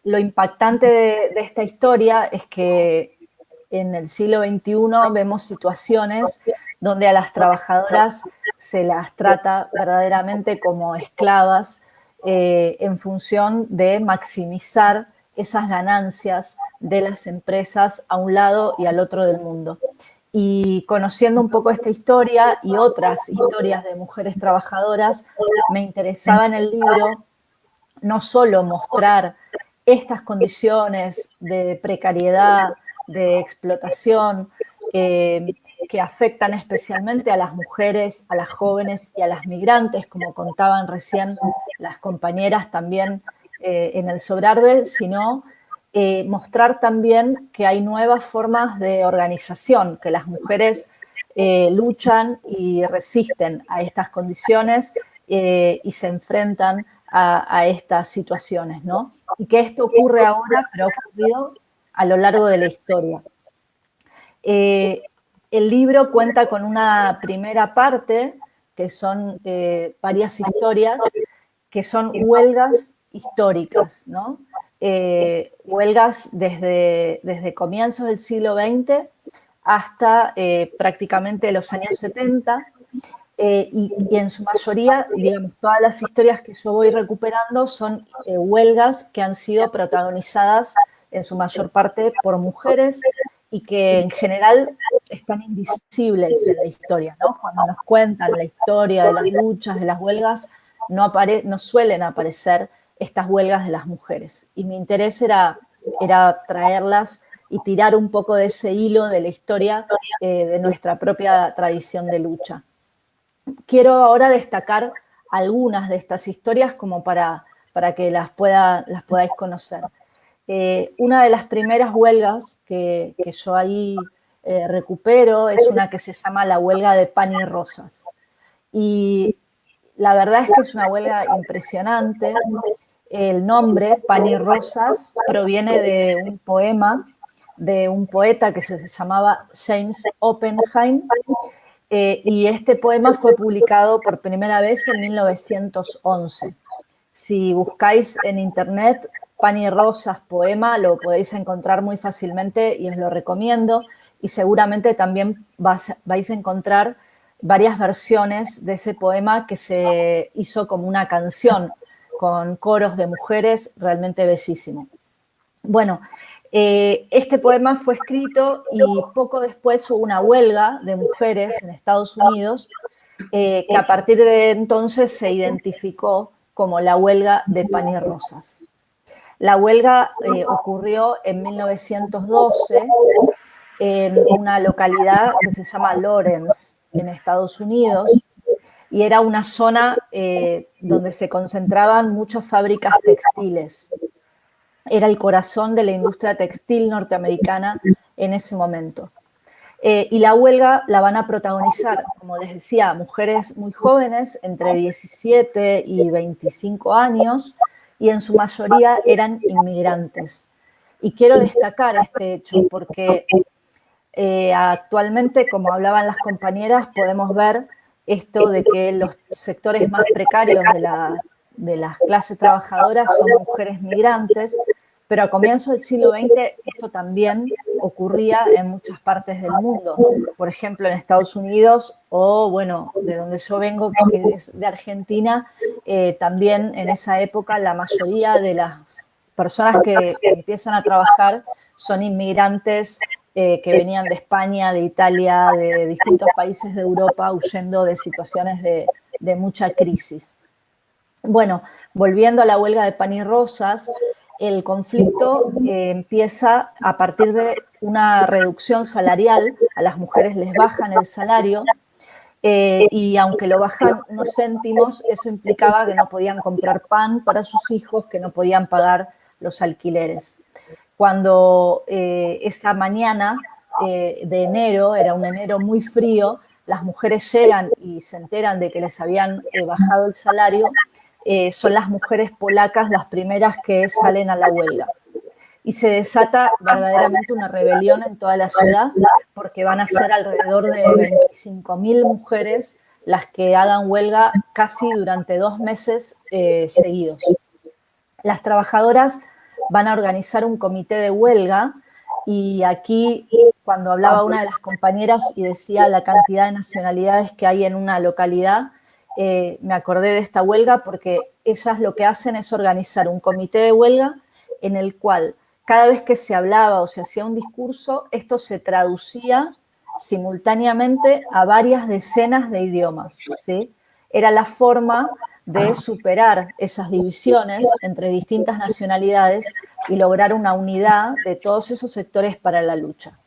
lo impactante de esta historia es que en el siglo XXI vemos situaciones donde a las trabajadoras se las trata verdaderamente como esclavas en función de maximizar esas ganancias de las empresas a un lado y al otro del mundo. Y conociendo un poco esta historia y otras historias de mujeres trabajadoras, me interesaba en el libro no solo mostrar estas condiciones de precariedad, de explotación, que afectan especialmente a las mujeres, a las jóvenes y a las migrantes, como contaban recién las compañeras también en el Sobrarbe, sino mostrar también que hay nuevas formas de organización, que las mujeres luchan y resisten a estas condiciones y se enfrentan a estas situaciones, ¿no? Y que esto ocurre ahora, pero ha ocurrido a lo largo de la historia. El libro cuenta con una primera parte, que son varias historias, que son huelgas históricas, ¿no? Huelgas desde comienzos del siglo XX hasta prácticamente los años 70, y en su mayoría, digamos, todas las historias que yo voy recuperando son huelgas que han sido protagonizadas en su mayor parte por mujeres y que en general están invisibles en la historia, ¿no? Cuando nos cuentan la historia de las luchas, de las huelgas, no suelen aparecer estas huelgas de las mujeres. Y mi interés era traerlas y tirar un poco de ese hilo de la historia de nuestra propia tradición de lucha. Quiero ahora destacar algunas de estas historias como para que las podáis conocer. Una de las primeras huelgas que yo ahí recupero es una que se llama la huelga de pan y rosas. Y la verdad es que es una huelga impresionante. El nombre, Pan y Rosas, proviene de un poema de un poeta que se llamaba James Oppenheim, y este poema fue publicado por primera vez en 1911. Si buscáis en internet Pani Rosas poema, lo podéis encontrar muy fácilmente y os lo recomiendo. Y seguramente también vais a encontrar varias versiones de ese poema que se hizo como una canción con coros de mujeres, realmente bellísimo. Bueno, este poema fue escrito y poco después hubo una huelga de mujeres en Estados Unidos que a partir de entonces se identificó como la huelga de Pan y Rosas. La huelga ocurrió en 1912 en una localidad que se llama Lawrence, en Estados Unidos, y era una zona donde se concentraban muchas fábricas textiles. Era el corazón de la industria textil norteamericana en ese momento. Y la huelga la van a protagonizar, como les decía, mujeres muy jóvenes, entre 17 y 25 años, y en su mayoría eran inmigrantes. Y quiero destacar este hecho porque actualmente, como hablaban las compañeras, podemos ver esto de que los sectores más precarios de las clases trabajadoras son mujeres migrantes, pero a comienzos del siglo XX esto también ocurría en muchas partes del mundo. Por ejemplo, en Estados Unidos o, bueno, de donde yo vengo, que es de Argentina, también en esa época la mayoría de las personas que empiezan a trabajar son inmigrantes que venían de España, de Italia, de distintos países de Europa, huyendo de situaciones de mucha crisis. Bueno, volviendo a la huelga de Pan y Rosas, el conflicto empieza a partir de una reducción salarial, a las mujeres les bajan el salario y aunque lo bajan unos céntimos, eso implicaba que no podían comprar pan para sus hijos, que no podían pagar los alquileres. Cuando esa mañana de enero, era un enero muy frío, las mujeres llegan y se enteran de que les habían bajado el salario, son las mujeres polacas las primeras que salen a la huelga. Y se desata verdaderamente una rebelión en toda la ciudad porque van a ser alrededor de 25.000 mujeres las que hagan huelga casi durante 2 meses seguidos. Las trabajadoras van a organizar un comité de huelga y aquí cuando hablaba una de las compañeras y decía la cantidad de nacionalidades que hay en una localidad, me acordé de esta huelga porque ellas lo que hacen es organizar un comité de huelga en el cual cada vez que se hablaba o se hacía un discurso, esto se traducía simultáneamente a varias decenas de idiomas, ¿sí? Era la forma de superar esas divisiones entre distintas nacionalidades y lograr una unidad de todos esos sectores para la lucha.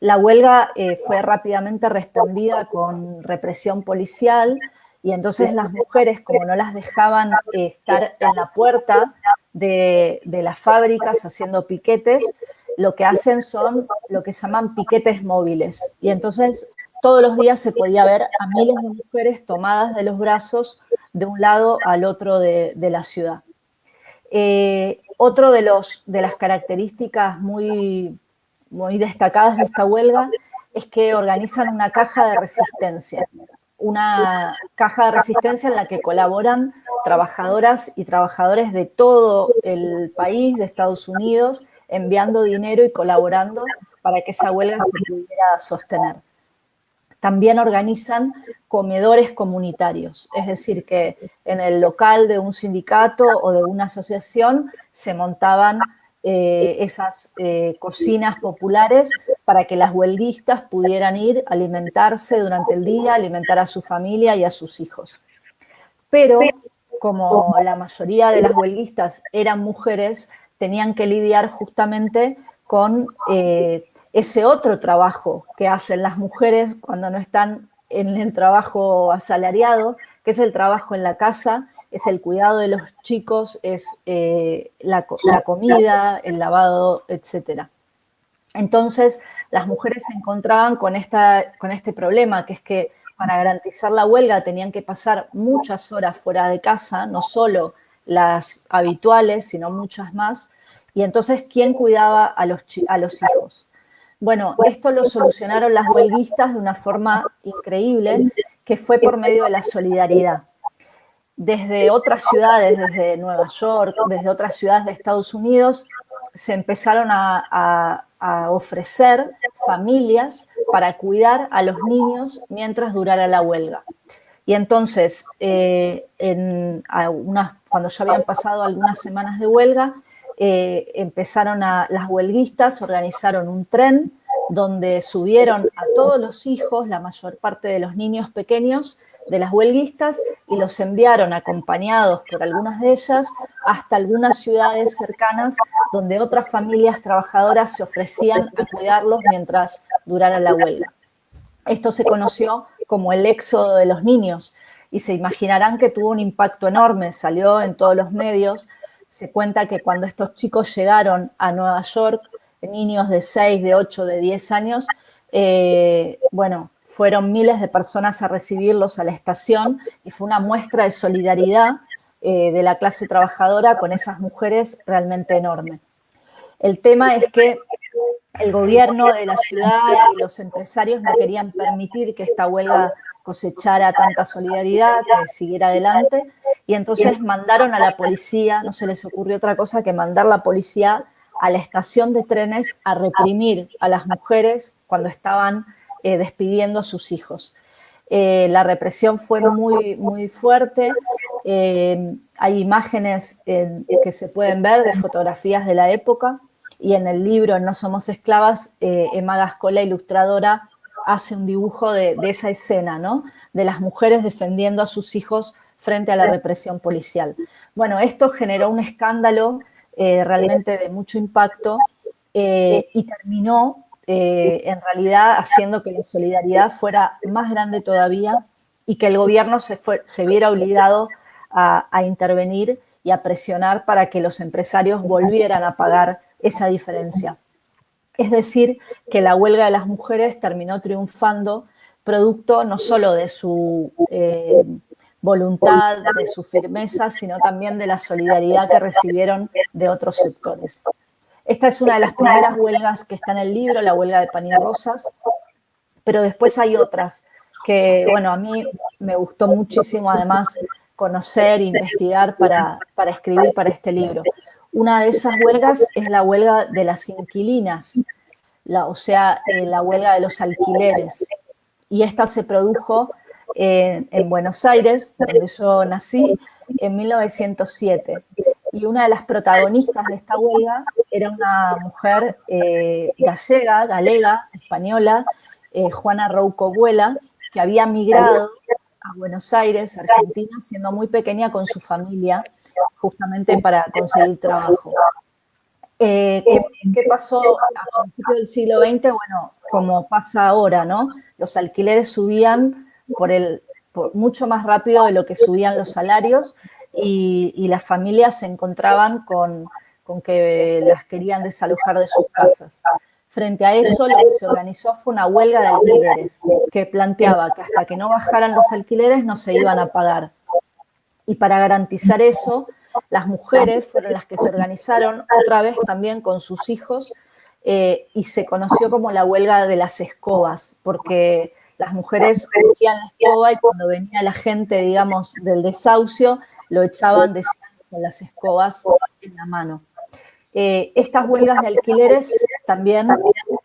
La huelga fue rápidamente respondida con represión policial y entonces las mujeres, como no las dejaban estar en la puerta de las fábricas haciendo piquetes, lo que hacen son lo que llaman piquetes móviles. Y entonces todos los días se podía ver a miles de mujeres tomadas de los brazos de un lado al otro de la ciudad. Otro de las características muy destacadas de esta huelga es que organizan una caja de resistencia en la que colaboran trabajadoras y trabajadores de todo el país, de Estados Unidos, enviando dinero y colaborando para que esa huelga se pudiera sostener. También organizan comedores comunitarios, es decir, que en el local de un sindicato o de una asociación se montaban esas cocinas populares para que las huelguistas pudieran ir a alimentarse durante el día, alimentar a su familia y a sus hijos. Pero como la mayoría de las huelguistas eran mujeres, tenían que lidiar justamente con ese otro trabajo que hacen las mujeres cuando no están en el trabajo asalariado, que es el trabajo en la casa, es el cuidado de los chicos, es la comida, el lavado, etc. Entonces, las mujeres se encontraban con este problema, que es que para garantizar la huelga tenían que pasar muchas horas fuera de casa, no solo las habituales, sino muchas más. Y entonces, ¿quién cuidaba a los hijos? Bueno, esto lo solucionaron las huelguistas de una forma increíble, que fue por medio de la solidaridad. desde otras ciudades, desde Nueva York, desde otras ciudades de Estados Unidos, se empezaron a ofrecer familias para cuidar a los niños mientras durara la huelga. Y entonces, cuando ya habían pasado algunas semanas de huelga, las huelguistas organizaron un tren donde subieron a todos los hijos, la mayor parte de los niños pequeños de las huelguistas, y los enviaron acompañados por algunas de ellas hasta algunas ciudades cercanas donde otras familias trabajadoras se ofrecían a cuidarlos mientras durara la huelga. Esto se conoció como el éxodo de los niños y se imaginarán que tuvo un impacto enorme, salió en todos los medios. Se cuenta que cuando estos chicos llegaron a Nueva York, niños de 6, de 8, de 10 años, fueron miles de personas a recibirlos a la estación y fue una muestra de solidaridad de la clase trabajadora con esas mujeres realmente enorme. El tema es que el gobierno de la ciudad y los empresarios no querían permitir que esta huelga cosechara tanta solidaridad, que siguiera adelante, y entonces mandaron a la policía, no se les ocurrió otra cosa que mandar la policía a la estación de trenes a reprimir a las mujeres cuando estaban despidiendo a sus hijos. La represión fue muy, muy fuerte. Hay imágenes que se pueden ver de fotografías de la época, y en el libro No somos esclavas, Emma Gascola, ilustradora, hace un dibujo de esa escena, ¿no? De las mujeres defendiendo a sus hijos frente a la represión policial. Bueno, esto generó un escándalo realmente de mucho impacto y terminó en realidad haciendo que la solidaridad fuera más grande todavía y que el gobierno se viera obligado a intervenir y a presionar para que los empresarios volvieran a pagar esa diferencia. Es decir, que la huelga de las mujeres terminó triunfando producto no solo de su voluntad, de su firmeza, sino también de la solidaridad que recibieron de otros sectores. Esta es una de las primeras huelgas que está en el libro, la huelga de pan y rosas, pero después hay otras que, bueno, a mí me gustó muchísimo además conocer e investigar para escribir para este libro. Una de esas huelgas es la huelga de las inquilinas, la huelga de los alquileres. Y esta se produjo en Buenos Aires, donde yo nací, en 1907. Y una de las protagonistas de esta huelga era una mujer galega, española, Juana Rouco Buela, que había migrado a Buenos Aires, Argentina, siendo muy pequeña con su familia, justamente para conseguir trabajo. ¿Qué pasó a principios del siglo XX? Bueno, como pasa ahora, ¿no? Los alquileres subían mucho más rápido de lo que subían los salarios y las familias se encontraban con que las querían desalojar de sus casas. Frente a eso, lo que se organizó fue una huelga de alquileres que planteaba que hasta que no bajaran los alquileres no se iban a pagar. Y para garantizar eso, las mujeres fueron las que se organizaron otra vez también con sus hijos y se conoció como la huelga de las escobas, porque las mujeres cogían la escoba y cuando venía la gente, digamos, del desahucio, lo echaban con las escobas en la mano. Estas huelgas de alquileres también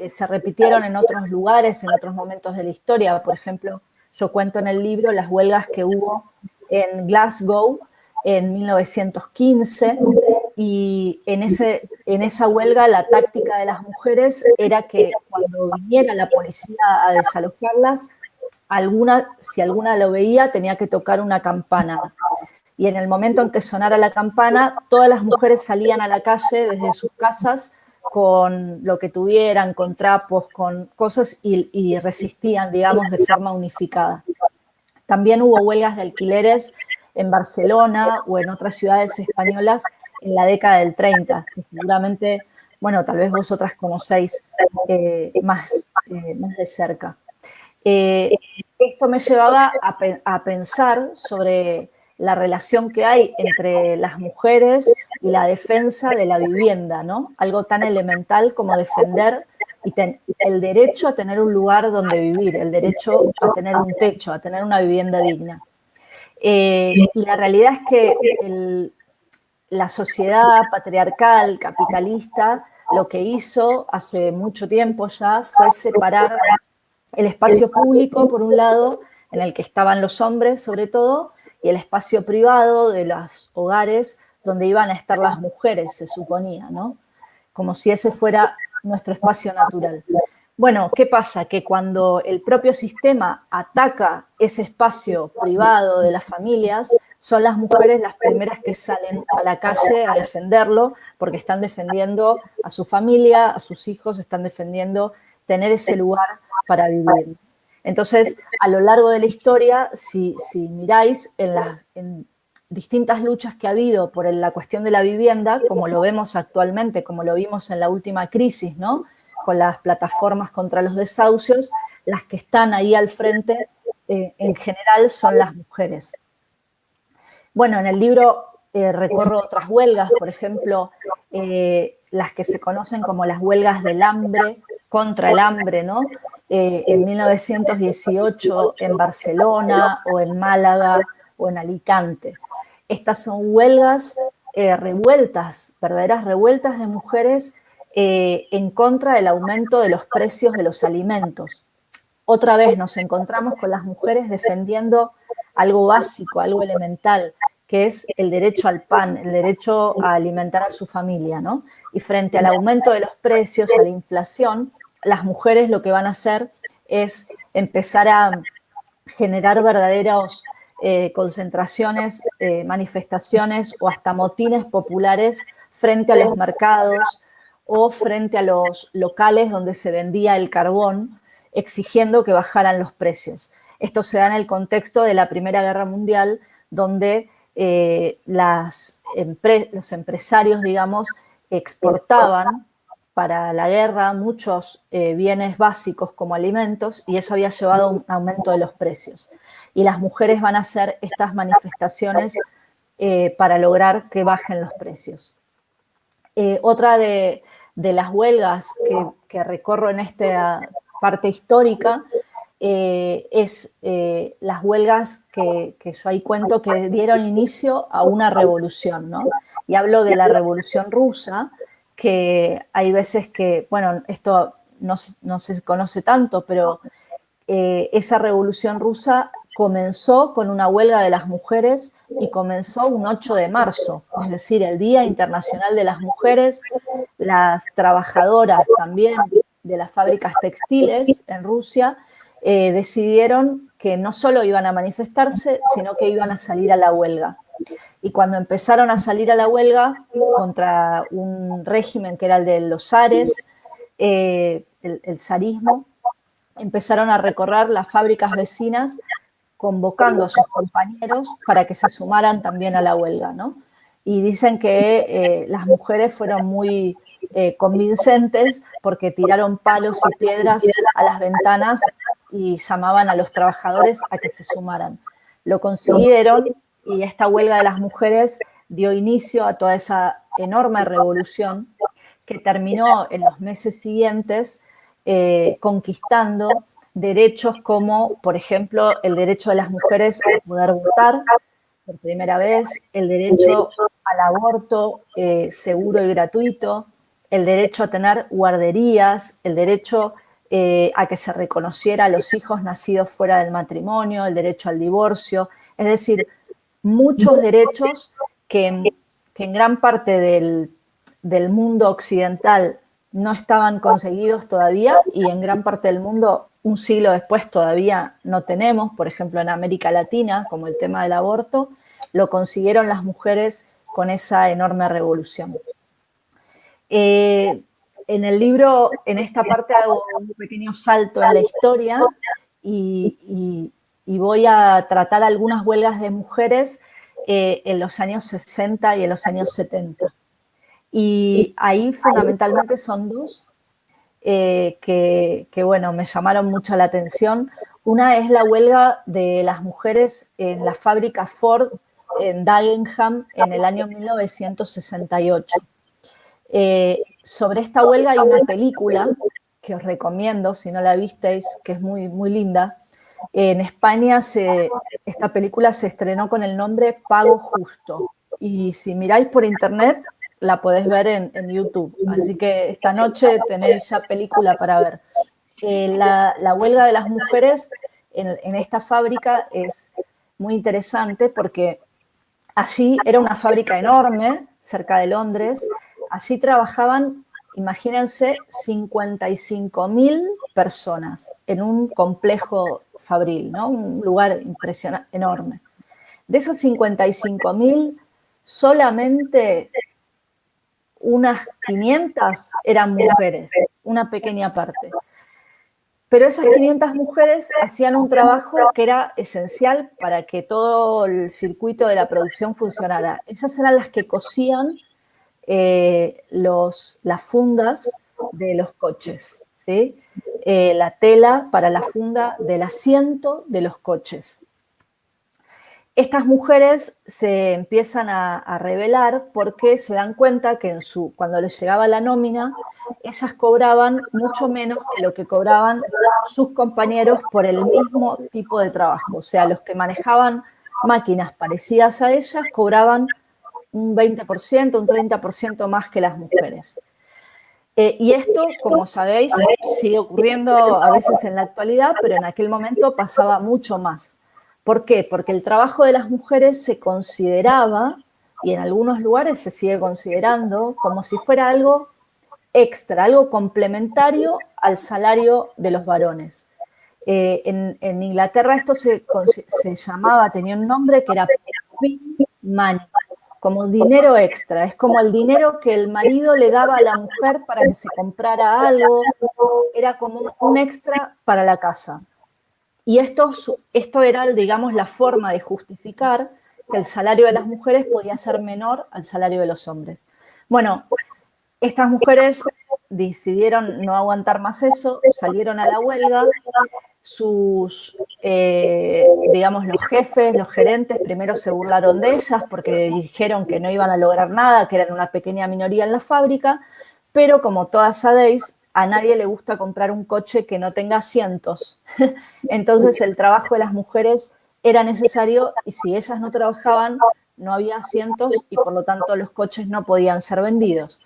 se repitieron en otros lugares, en otros momentos de la historia. Por ejemplo, yo cuento en el libro las huelgas que hubo en Glasgow en 1915 y en esa huelga la táctica de las mujeres era que cuando viniera la policía a desalojarlas, si alguna lo veía tenía que tocar una campana. Y en el momento en que sonara la campana, todas las mujeres salían a la calle desde sus casas con lo que tuvieran, con trapos, con cosas, y resistían, digamos, de forma unificada. También hubo huelgas de alquileres en Barcelona o en otras ciudades españolas en la década del 30, que seguramente, bueno, tal vez vosotras conocéis más de cerca. Esto me llevaba a pensar sobre la relación que hay entre las mujeres y la defensa de la vivienda, ¿no? Algo tan elemental como defender el derecho a tener un lugar donde vivir, el derecho a tener un techo, a tener una vivienda digna. Y la realidad es que la sociedad patriarcal, capitalista, lo que hizo hace mucho tiempo ya fue separar el espacio público, por un lado, en el que estaban los hombres sobre todo, y el espacio privado de los hogares donde iban a estar las mujeres, se suponía, ¿no? Como si ese fuera nuestro espacio natural. Bueno, ¿qué pasa? Que cuando el propio sistema ataca ese espacio privado de las familias, son las mujeres las primeras que salen a la calle a defenderlo, porque están defendiendo a su familia, a sus hijos, están defendiendo tener ese lugar para vivir. Entonces, a lo largo de la historia, si miráis en distintas luchas que ha habido por la cuestión de la vivienda, como lo vemos actualmente, como lo vimos en la última crisis, ¿no? Con las plataformas contra los desahucios, las que están ahí al frente, en general, son las mujeres. Bueno, en el libro recorro otras huelgas, por ejemplo, las que se conocen como las huelgas del hambre, contra el hambre, ¿no? En 1918 en Barcelona o en Málaga o en Alicante. Estas son huelgas revueltas, verdaderas revueltas de mujeres en contra del aumento de los precios de los alimentos. Otra vez nos encontramos con las mujeres defendiendo algo básico, algo elemental, que es el derecho al pan, el derecho a alimentar a su familia, ¿no? Y frente al aumento de los precios, a la inflación, las mujeres lo que van a hacer es empezar a generar verdaderas concentraciones, manifestaciones o hasta motines populares frente a los mercados o frente a los locales donde se vendía el carbón, exigiendo que bajaran los precios. Esto se da en el contexto de la Primera Guerra Mundial, donde los empresarios, digamos, exportaban para la guerra muchos bienes básicos como alimentos y eso había llevado a un aumento de los precios. Y las mujeres van a hacer estas manifestaciones para lograr que bajen los precios. Otra de las huelgas que recorro en esta parte histórica es las huelgas que yo ahí cuento que dieron inicio a una revolución, ¿no? Y hablo de la Revolución Rusa, que hay veces que, bueno, esto no se conoce tanto, pero esa Revolución Rusa comenzó con una huelga de las mujeres y comenzó un 8 de marzo, es decir, el Día Internacional de las Mujeres. Las trabajadoras también de las fábricas textiles en Rusia decidieron que no solo iban a manifestarse, sino que iban a salir a la huelga. Y cuando empezaron a salir a la huelga contra un régimen que era el de los zares, el zarismo, empezaron a recorrer las fábricas vecinas convocando a sus compañeros para que se sumaran también a la huelga, ¿no? Y dicen que las mujeres fueron muy convincentes porque tiraron palos y piedras a las ventanas y llamaban a los trabajadores a que se sumaran. Lo consiguieron y esta huelga de las mujeres dio inicio a toda esa enorme revolución que terminó en los meses siguientes conquistando derechos como, por ejemplo, el derecho de las mujeres a poder votar por primera vez, el derecho al aborto seguro y gratuito, el derecho a tener guarderías, el derecho a que se reconociera a los hijos nacidos fuera del matrimonio, el derecho al divorcio, es decir, muchos derechos que en gran parte del mundo occidental no estaban conseguidos todavía y en gran parte del mundo un siglo después todavía no tenemos, por ejemplo en América Latina, como el tema del aborto, lo consiguieron las mujeres con esa enorme revolución. En el libro, en esta parte hago un pequeño salto en la historia y voy a tratar algunas huelgas de mujeres en los años 60 y en los años 70. Y ahí fundamentalmente son dos que, bueno, me llamaron mucho la atención. Una es la huelga de las mujeres en la fábrica Ford en Dagenham en el año 1968. Sobre esta huelga hay una película que os recomiendo, si no la visteis, que es muy, muy linda, En España esta película se estrenó con el nombre Pago Justo. Y si miráis por internet, la podés ver en YouTube. Así que esta noche tenéis ya película para ver. La huelga de las mujeres en esta fábrica es muy interesante porque allí era una fábrica enorme, cerca de Londres. Allí trabajaban, imagínense, 55.000 personas en un complejo fabril, ¿no? Un lugar impresionante, enorme. De esas 55.000, solamente unas 500 eran mujeres, una pequeña parte. Pero esas 500 mujeres hacían un trabajo que era esencial para que todo el circuito de la producción funcionara. Ellas eran las que cosían las fundas de los coches, ¿sí? La tela para la funda del asiento de los coches. Estas mujeres se empiezan a rebelar porque se dan cuenta que cuando les llegaba la nómina, ellas cobraban mucho menos que lo que cobraban sus compañeros por el mismo tipo de trabajo. O sea, los que manejaban máquinas parecidas a ellas cobraban un 20%, un 30% más que las mujeres. Y esto, como sabéis, sigue ocurriendo a veces en la actualidad, pero en aquel momento pasaba mucho más. ¿Por qué? Porque el trabajo de las mujeres se consideraba, y en algunos lugares se sigue considerando, como si fuera algo extra, algo complementario al salario de los varones. En Inglaterra esto se llamaba, tenía un nombre que era pin money, como dinero extra. Es como el dinero que el marido le daba a la mujer para que se comprara algo, era como un extra para la casa. Y esto era, digamos, la forma de justificar que el salario de las mujeres podía ser menor al salario de los hombres. Bueno, estas mujeres decidieron no aguantar más eso, salieron a la huelga. Digamos, los jefes, los gerentes, primero se burlaron de ellas porque dijeron que no iban a lograr nada, que eran una pequeña minoría en la fábrica, pero como todas sabéis, a nadie le gusta comprar un coche que no tenga asientos. Entonces el trabajo de las mujeres era necesario y si ellas no trabajaban, no había asientos y por lo tanto los coches no podían ser vendidos.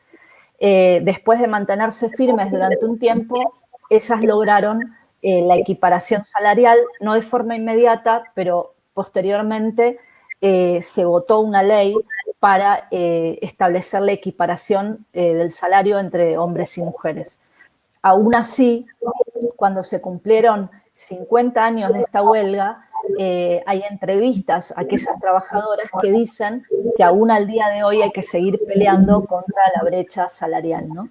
Después de mantenerse firmes durante un tiempo, ellas lograron la equiparación salarial, no de forma inmediata, pero posteriormente se votó una ley para establecer la equiparación del salario entre hombres y mujeres. Aún así, cuando se cumplieron 50 años de esta huelga, hay entrevistas a aquellas trabajadoras que dicen que aún al día de hoy hay que seguir peleando contra la brecha salarial, ¿no?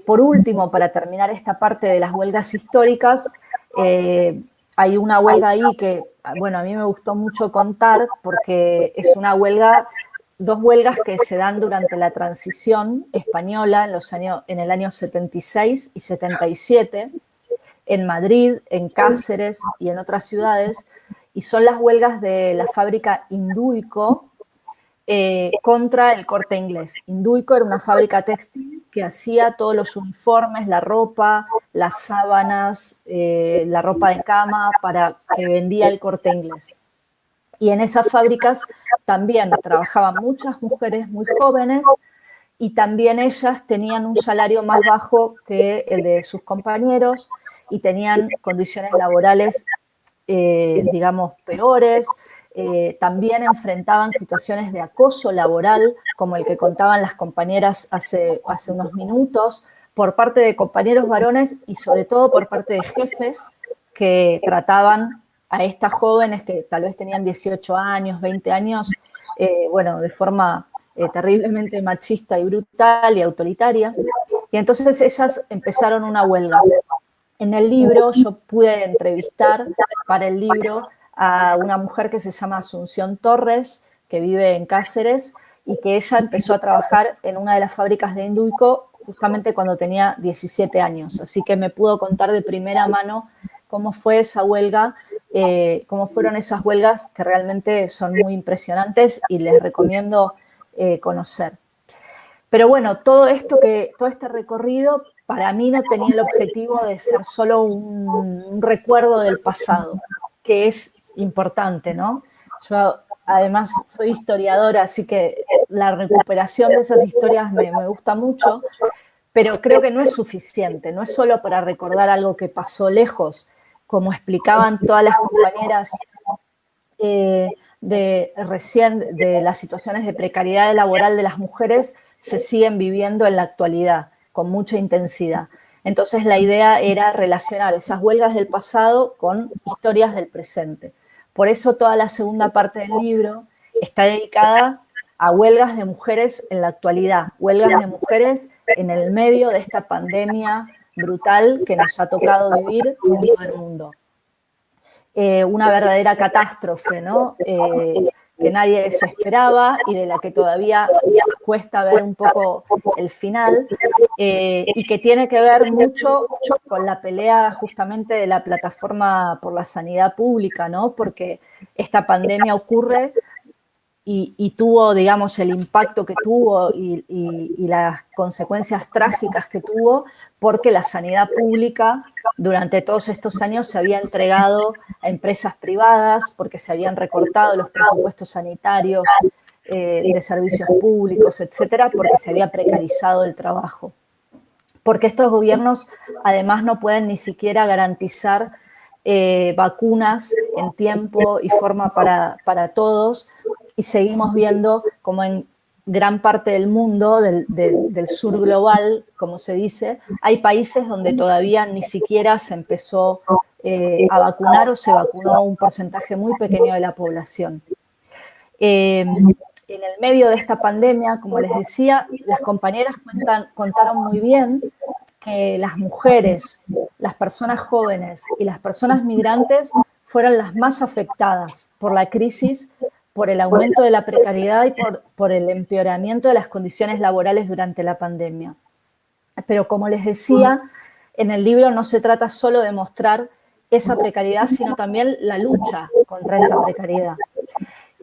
Por último, para terminar esta parte de las huelgas históricas, hay una huelga ahí que, bueno, a mí me gustó mucho contar porque es una huelga, dos huelgas que se dan durante la transición española en el año 76 y 77, en Madrid, en Cáceres y en otras ciudades, y son las huelgas de la fábrica Induico contra el Corte Inglés. Induico era una fábrica textil que hacía todos los uniformes, la ropa, las sábanas, la ropa de cama que vendía el Corte Inglés. Y en esas fábricas también trabajaban muchas mujeres muy jóvenes y también ellas tenían un salario más bajo que el de sus compañeros y tenían condiciones laborales, digamos, peores. También enfrentaban situaciones de acoso laboral, como el que contaban las compañeras hace unos minutos, por parte de compañeros varones y sobre todo por parte de jefes que trataban a estas jóvenes que tal vez tenían 18 años, 20 años, bueno, de forma terriblemente machista y brutal y autoritaria. Y entonces ellas empezaron una huelga. En el libro yo pude entrevistar para el libro a una mujer que se llama Asunción Torres, que vive en Cáceres, y que ella empezó a trabajar en una de las fábricas de Induico justamente cuando tenía 17 años. Así que me pudo contar de primera mano cómo fue esa huelga, cómo fueron esas huelgas que realmente son muy impresionantes y les recomiendo conocer. Pero bueno, todo este recorrido para mí no tenía el objetivo de ser solo un recuerdo del pasado, que es importante, ¿no? Yo además soy historiadora, así que la recuperación de esas historias me gusta mucho, pero creo que no es suficiente, no es solo para recordar algo que pasó lejos, como explicaban todas las compañeras de las situaciones de precariedad laboral de las mujeres se siguen viviendo en la actualidad con mucha intensidad. Entonces la idea era relacionar esas huelgas del pasado con historias del presente. Por eso toda la segunda parte del libro está dedicada a huelgas de mujeres en la actualidad, huelgas de mujeres en el medio de esta pandemia brutal que nos ha tocado vivir en todo el mundo. Una verdadera catástrofe, ¿no? Que nadie se esperaba y de la que todavía cuesta ver un poco el final, y que tiene que ver mucho con la pelea justamente de la plataforma por la sanidad pública, ¿no? Porque esta pandemia ocurre y tuvo, digamos, el impacto que tuvo y las consecuencias trágicas que tuvo, porque la sanidad pública durante todos estos años se había entregado a empresas privadas, porque se habían recortado los presupuestos sanitarios de servicios públicos, etcétera, porque se había precarizado el trabajo. Porque estos gobiernos además no pueden ni siquiera garantizar vacunas en tiempo y forma para todos, y seguimos viendo como en gran parte del mundo, del sur global, como se dice, hay países donde todavía ni siquiera se empezó a vacunar o se vacunó un porcentaje muy pequeño de la población. En el medio de esta pandemia, como les decía, las compañeras contaron muy bien que las mujeres, las personas jóvenes y las personas migrantes fueron las más afectadas por la crisis, por el aumento de la precariedad y por el empeoramiento de las condiciones laborales durante la pandemia. Pero como les decía, en el libro no se trata solo de mostrar esa precariedad, sino también la lucha contra esa precariedad.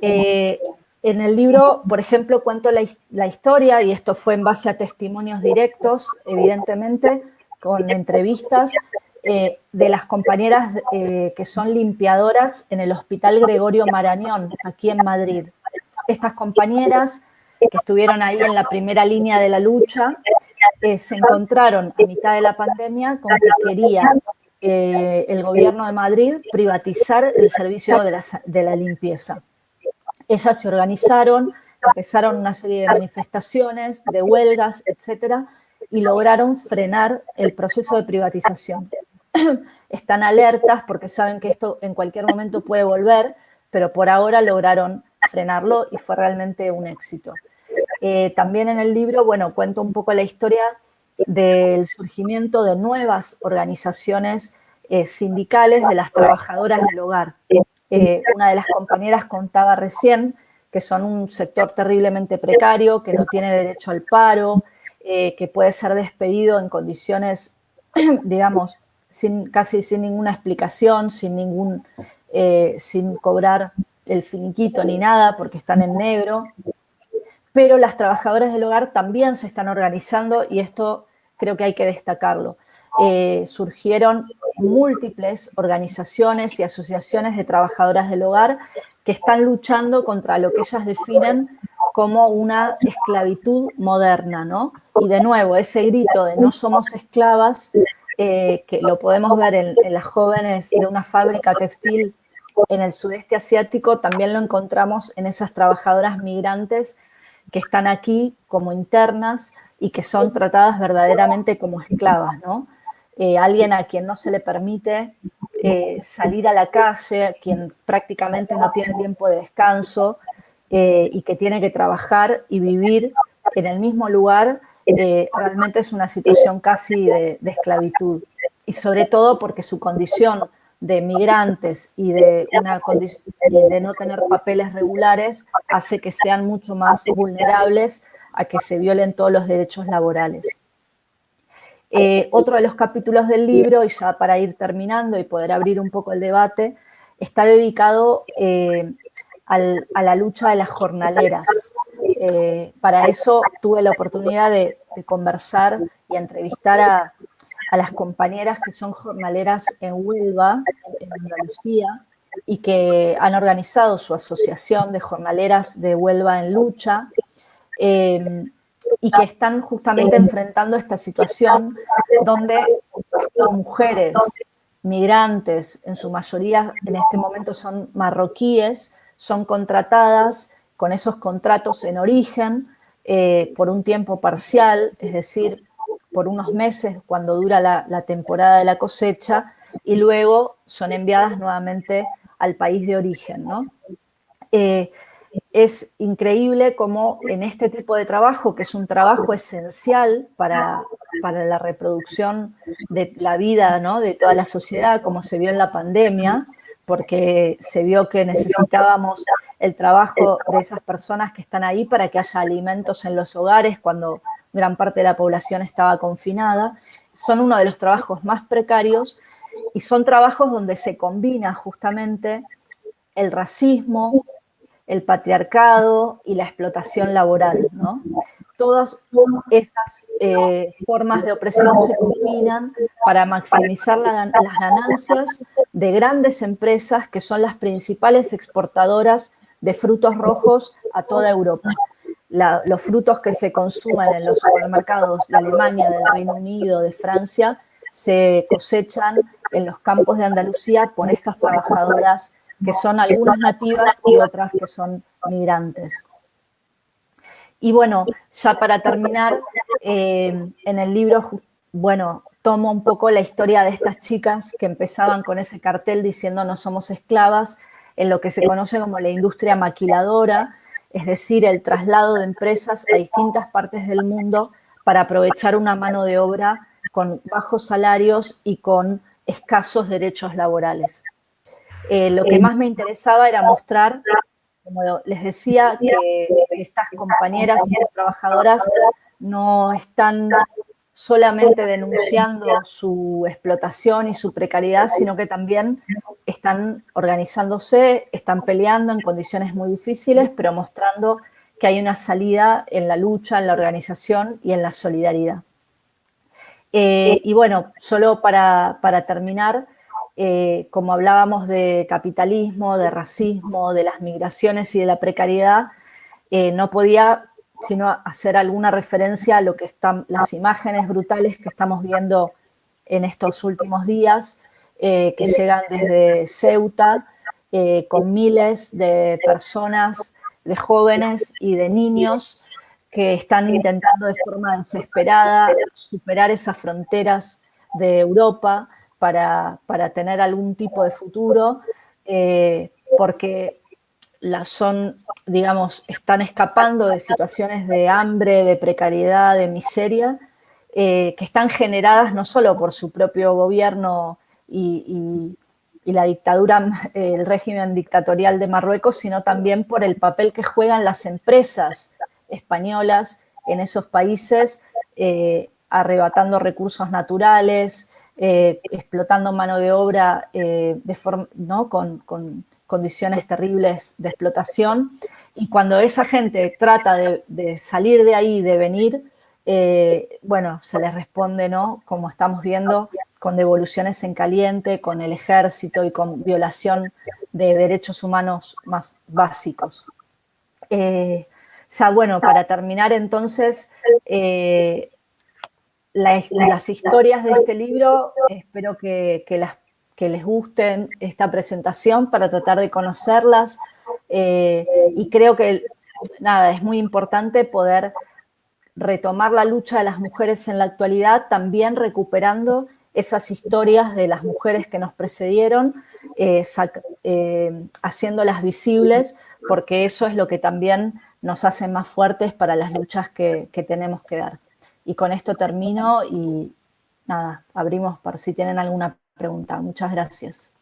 En el libro, por ejemplo, cuento la historia, y esto fue en base a testimonios directos, evidentemente, con entrevistas de las compañeras que son limpiadoras en el Hospital Gregorio Marañón, aquí en Madrid. Estas compañeras que estuvieron ahí en la primera línea de la lucha, se encontraron a mitad de la pandemia con que quería el gobierno de Madrid privatizar el servicio de la limpieza. Ellas se organizaron, empezaron una serie de manifestaciones, de huelgas, etcétera, y lograron frenar el proceso de privatización. Están alertas porque saben que esto en cualquier momento puede volver, pero por ahora lograron frenarlo y fue realmente un éxito. También en el libro, bueno, cuento un poco la historia del surgimiento de nuevas organizaciones sindicales de las trabajadoras del hogar. Una de las compañeras contaba recién que son un sector terriblemente precario, que no tiene derecho al paro, que puede ser despedido en condiciones, digamos, casi sin ninguna explicación, sin cobrar el finiquito ni nada, porque están en negro. Pero las trabajadoras del hogar también se están organizando y esto creo que hay que destacarlo. Surgieron múltiples organizaciones y asociaciones de trabajadoras del hogar que están luchando contra lo que ellas definen como una esclavitud moderna, ¿no? Y de nuevo, ese grito de no somos esclavas, que lo podemos ver en las jóvenes de una fábrica textil en el sudeste asiático, también lo encontramos en esas trabajadoras migrantes que están aquí como internas y que son tratadas verdaderamente como esclavas, ¿no? Alguien a quien no se le permite salir a la calle, a quien prácticamente no tiene tiempo de descanso y que tiene que trabajar y vivir en el mismo lugar, realmente es una situación casi de esclavitud. Y sobre todo porque su condición de migrantes y de no tener papeles regulares hace que sean mucho más vulnerables a que se violen todos los derechos laborales. Otro de los capítulos del libro, y ya para ir terminando y poder abrir un poco el debate, está dedicado a la lucha de las jornaleras. Para eso tuve la oportunidad de conversar y entrevistar a las compañeras que son jornaleras en Huelva, en Andalucía, y que han organizado su asociación de jornaleras de Huelva en lucha, y que están justamente enfrentando esta situación donde mujeres migrantes, en su mayoría en este momento son marroquíes, son contratadas con esos contratos en origen por un tiempo parcial, es decir, por unos meses cuando dura la temporada de la cosecha, y luego son enviadas nuevamente al país de origen, ¿no? Es increíble cómo en este tipo de trabajo, que es un trabajo esencial para la reproducción de la vida, ¿no?, de toda la sociedad, como se vio en la pandemia, porque se vio que necesitábamos el trabajo de esas personas que están ahí para que haya alimentos en los hogares cuando gran parte de la población estaba confinada. Son uno de los trabajos más precarios y son trabajos donde se combina justamente el racismo, el patriarcado y la explotación laboral, ¿no? Todas esas formas de opresión se combinan para maximizar las ganancias de grandes empresas que son las principales exportadoras de frutos rojos a toda Europa. Los frutos que se consumen en los supermercados de Alemania, del Reino Unido, de Francia, se cosechan en los campos de Andalucía por estas trabajadoras que son algunas nativas y otras que son migrantes. Y bueno, ya para terminar, en el libro, bueno, tomo un poco la historia de estas chicas que empezaban con ese cartel diciendo no somos esclavas, en lo que se conoce como la industria maquiladora, es decir, el traslado de empresas a distintas partes del mundo para aprovechar una mano de obra con bajos salarios y con escasos derechos laborales. Lo que más me interesaba era mostrar, como les decía, que estas compañeras y trabajadoras no están solamente denunciando su explotación y su precariedad, sino que también están organizándose, están peleando en condiciones muy difíciles, pero mostrando que hay una salida en la lucha, en la organización y en la solidaridad. Y bueno, solo para terminar, como hablábamos de capitalismo, de racismo, de las migraciones y de la precariedad, no podía sino hacer alguna referencia a lo que están las imágenes brutales que estamos viendo en estos últimos días, que llegan desde Ceuta, con miles de personas, de jóvenes y de niños que están intentando de forma desesperada superar esas fronteras de Europa para tener algún tipo de futuro, porque digamos, están escapando de situaciones de hambre, de precariedad, de miseria, que están generadas no solo por su propio gobierno y la dictadura, el régimen dictatorial de Marruecos, sino también por el papel que juegan las empresas españolas en esos países, arrebatando recursos naturales, explotando mano de obra ¿no?, con condiciones terribles de explotación. Y cuando esa gente trata de salir de ahí, de venir, bueno, se les responde, ¿no?, como estamos viendo, con devoluciones en caliente, con el ejército y con violación de derechos humanos más básicos. Ya bueno, para terminar entonces, las historias de este libro, espero que les gusten esta presentación para tratar de conocerlas, y creo que, nada, es muy importante poder retomar la lucha de las mujeres en la actualidad, también recuperando esas historias de las mujeres que nos precedieron, haciéndolas visibles, porque eso es lo que también nos hace más fuertes para las luchas que tenemos que dar. Y con esto termino y nada, abrimos por si tienen alguna pregunta. Muchas gracias.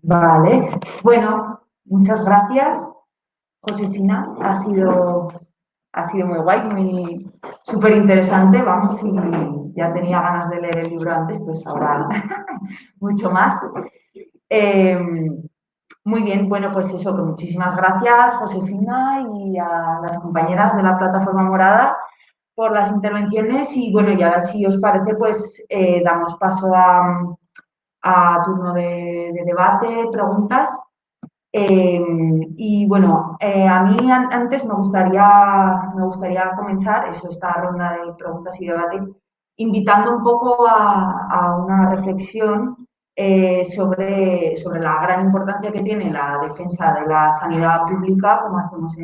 Vale, bueno, muchas gracias Josefina, ha sido muy guay, súper interesante, vamos, si ya tenía ganas de leer el libro antes, pues ahora mucho más. Muy bien, bueno, pues eso, que muchísimas gracias, Josefina, y a las compañeras de la Plataforma Morada por las intervenciones. Y bueno, y ahora si os parece, pues damos paso a turno de debate, preguntas. Y bueno, a mí antes me gustaría comenzar esta ronda de preguntas y debate invitando un poco a una reflexión sobre la gran importancia que tiene la defensa de la sanidad pública, como hacemos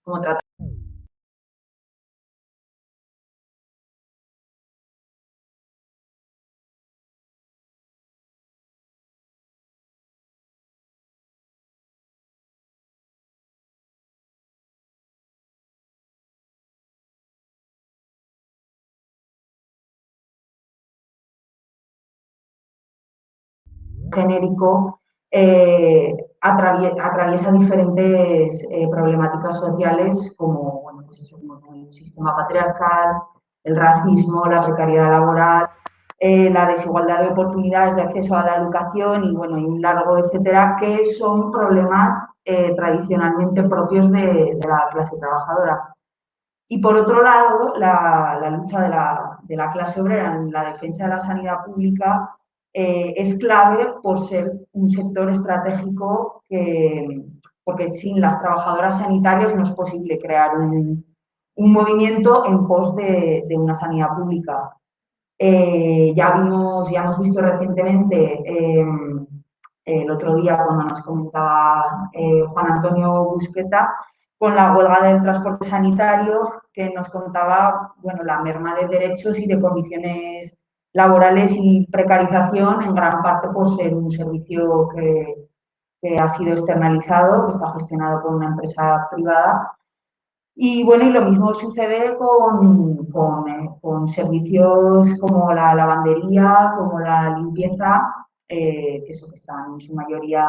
como tratamos. Genérico atraviesa diferentes problemáticas sociales como, bueno, pues eso, como el sistema patriarcal, el racismo, la precariedad laboral, la desigualdad de oportunidades de acceso a la educación y, bueno, y un largo etcétera, que son problemas tradicionalmente propios de la clase trabajadora. Y por otro lado, la lucha de la clase obrera en la defensa de la sanidad pública es clave por ser un sector estratégico porque sin las trabajadoras sanitarias no es posible crear un movimiento en pos de una sanidad pública. Ya hemos visto recientemente, el otro día cuando nos comentaba Juan Antonio Busqueta, con la huelga del transporte sanitario, que nos contaba, bueno, la merma de derechos y de condiciones laborales y precarización, en gran parte por ser un servicio que ha sido externalizado, que está gestionado por una empresa privada. Y bueno, y lo mismo sucede con servicios como la lavandería, como la limpieza, que están en su mayoría,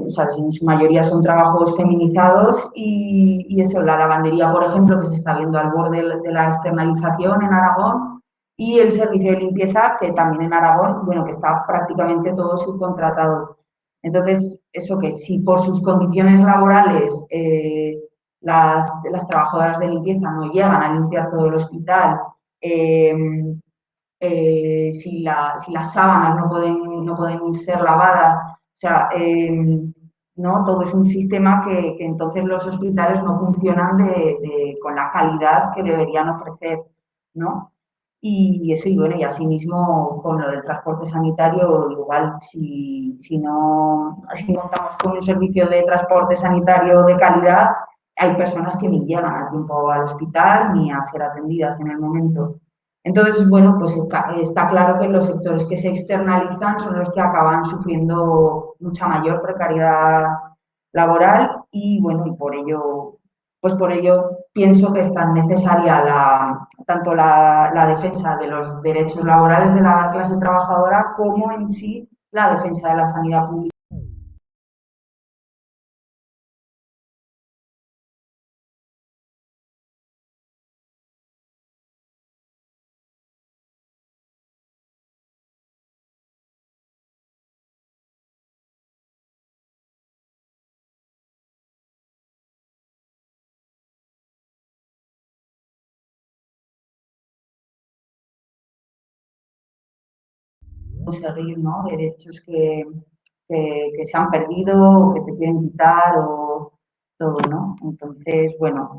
o sea, en su mayoría son trabajos feminizados y eso, la lavandería, por ejemplo, que se está viendo al borde de la externalización en Aragón, y el servicio de limpieza, que también en Aragón, bueno, que está prácticamente todo subcontratado. Entonces, eso que si por sus condiciones laborales las trabajadoras de limpieza no llegan a limpiar todo el hospital, si las sábanas no pueden ser lavadas, o sea, ¿no? Todo es un sistema que entonces los hospitales no funcionan con la calidad que deberían ofrecer, ¿no? Y eso, y bueno, y asimismo con lo del transporte sanitario, igual si no contamos con un servicio de transporte sanitario de calidad, hay personas que ni llegan a tiempo al hospital ni a ser atendidas en el momento. Entonces, bueno, pues está claro que los sectores que se externalizan son los que acaban sufriendo mucha mayor precariedad laboral y, bueno, y por ello pienso que es tan necesaria tanto la defensa de los derechos laborales de la clase trabajadora como en sí la defensa de la sanidad pública. Conseguir, ¿no? Derechos que se han perdido o que te quieren quitar o todo, ¿no? Entonces, bueno,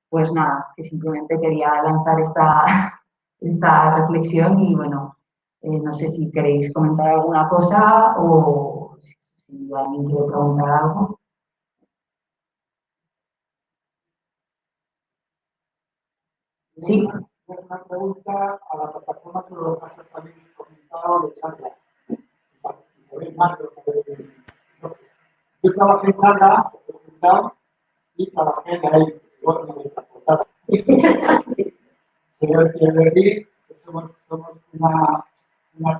pues nada, que simplemente quería lanzar esta reflexión y bueno, no sé si queréis comentar alguna cosa o si alguien quiere preguntar algo. Sí. Una pregunta a la plataforma sobre los casos también comentado de Sandra. Si se ve mal, yo trabajé en Sandra, y trabajé en la EI, igual que me transportaba. Quiero decir que somos una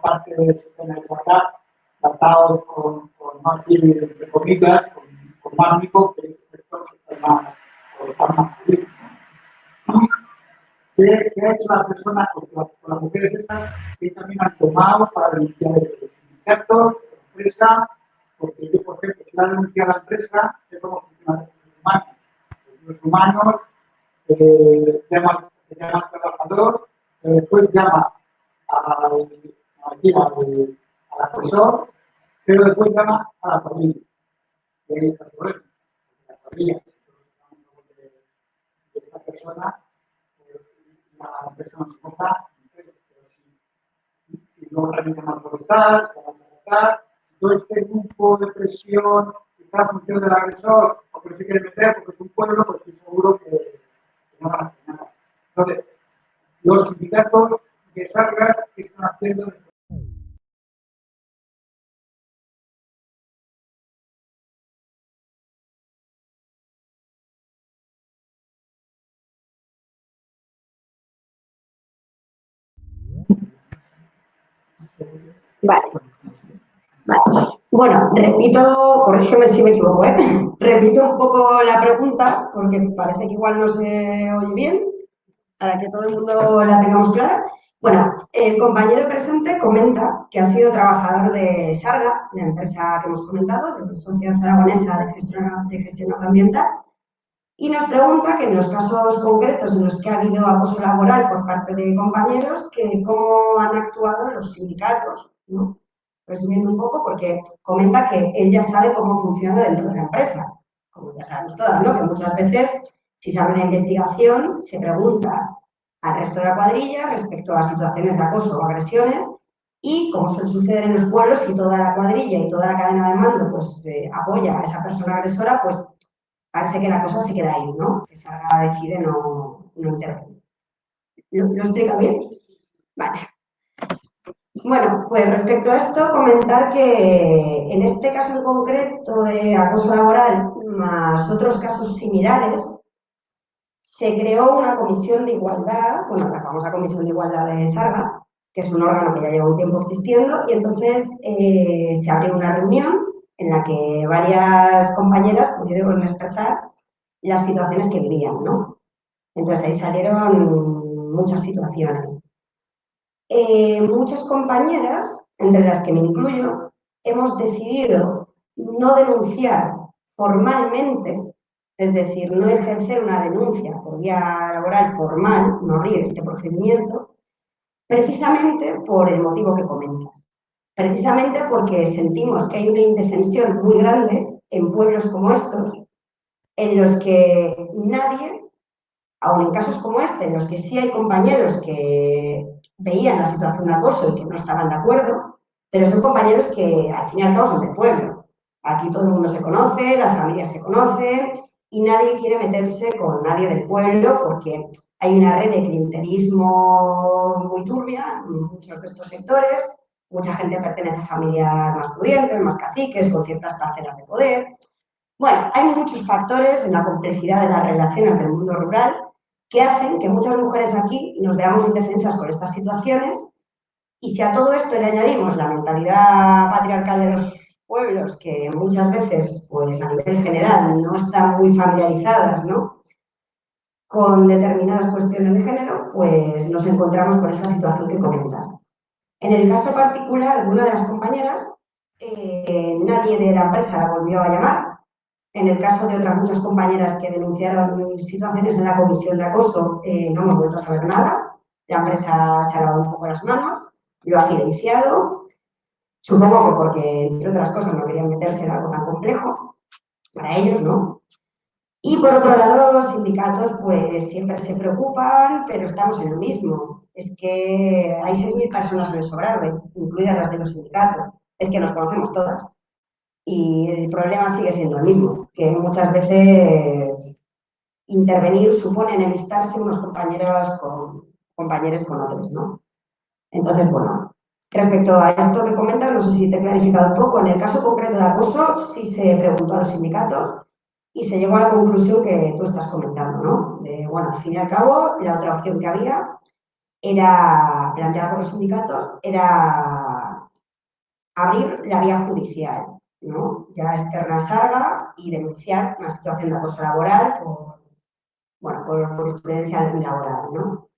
parte del sistema de Sandra, tratados con más de comillas, único que el sector está más público. ¿Qué ha hecho la persona con las mujeres esas que también han tomado para denunciar los sindicatos, la empresa? Porque yo, por ejemplo, si la denuncia a la empresa, sé cómo funcionan los humanos. Llama al trabajador, después llama al asesor, pero después llama a la familia. Y ahí está el problema. La familia de esta persona, la empresa no se compra, pero si luego también llama al forestal, todo este grupo de presión, está en función del agresor, o que se quiere meter porque es un pueblo, pues estoy seguro que no van a hacer nada. Entonces, los sindicatos de Sargas que están haciendo. Vale. Bueno, repito, corrígeme si me equivoco, repito un poco la pregunta porque parece que igual no se oye bien, para que todo el mundo la tengamos clara. Bueno, el compañero presente comenta que ha sido trabajador de Sarga, la empresa que hemos comentado, de la Sociedad Aragonesa de Gestión Agroambiental, y nos pregunta que en los casos concretos en los que ha habido acoso laboral por parte de compañeros, que cómo han actuado los sindicatos, ¿no? Resumiendo un poco, porque comenta que él ya sabe cómo funciona dentro de la empresa, como ya sabemos todas, ¿no? Que muchas veces, si se abre una investigación, se pregunta al resto de la cuadrilla respecto a situaciones de acoso o agresiones y, como suele suceder en los pueblos, si toda la cuadrilla y toda la cadena de mando pues, apoya a esa persona agresora, pues parece que la cosa se queda ahí, ¿no? Que Sarga decide no intervenir. ¿Lo explica bien? Vale. Bueno, pues respecto a esto, comentar que en este caso en concreto de acoso laboral, más otros casos similares, se creó una comisión de igualdad, bueno, la famosa comisión de igualdad de Sarga, que es un órgano que ya lleva un tiempo existiendo, y entonces se abrió una reunión en la que varias compañeras pudieron expresar las situaciones que vivían, ¿no? Entonces ahí salieron muchas situaciones. Muchas compañeras, entre las que me incluyo, hemos decidido no denunciar formalmente, es decir, no ejercer una denuncia por vía laboral formal, no abrir este procedimiento, precisamente por el motivo que comentas. Precisamente porque sentimos que hay una indefensión muy grande en pueblos como estos, en los que nadie, aun en casos como este, en los que sí hay compañeros que veían la situación de acoso y que no estaban de acuerdo, pero son compañeros que al fin y al cabo son del pueblo. Aquí todo el mundo se conoce, las familias se conocen y nadie quiere meterse con nadie del pueblo porque hay una red de clientelismo muy turbia en muchos de estos sectores. Mucha gente pertenece a familias más pudientes, más caciques, con ciertas parcelas de poder. Bueno, hay muchos factores en la complejidad de las relaciones del mundo rural que hacen que muchas mujeres aquí nos veamos indefensas con estas situaciones y si a todo esto le añadimos la mentalidad patriarcal de los pueblos que muchas veces, pues a nivel general, no están muy familiarizadas, ¿no?, con determinadas cuestiones de género, pues nos encontramos con esta situación que comentas. En el caso particular de una de las compañeras, nadie de la empresa la volvió a llamar. En el caso de otras muchas compañeras que denunciaron situaciones en la comisión de acoso, no hemos vuelto a saber nada. La empresa se ha lavado un poco las manos, lo ha silenciado. Supongo que porque, entre otras cosas, no querían meterse en algo tan complejo para ellos, ¿no? Y por otro lado, los sindicatos pues siempre se preocupan, pero estamos en lo mismo. Es que hay 6.000 personas en el Sobrarbe, incluidas las de los sindicatos. Es que nos conocemos todas. Y el problema sigue siendo el mismo, que muchas veces intervenir supone enemistarse unos compañeros con otros, ¿no? Entonces, bueno, respecto a esto que comentas, no sé si te he clarificado un poco. En el caso concreto de acoso, sí se preguntó a los sindicatos y se llegó a la conclusión que tú estás comentando, ¿no? De, bueno, al fin y al cabo, la otra opción que había era, planteada por los sindicatos, era abrir la vía judicial. ¿no? Ya externa Sarga y denunciar una situación de acoso laboral por jurisprudencia laboral, ¿no?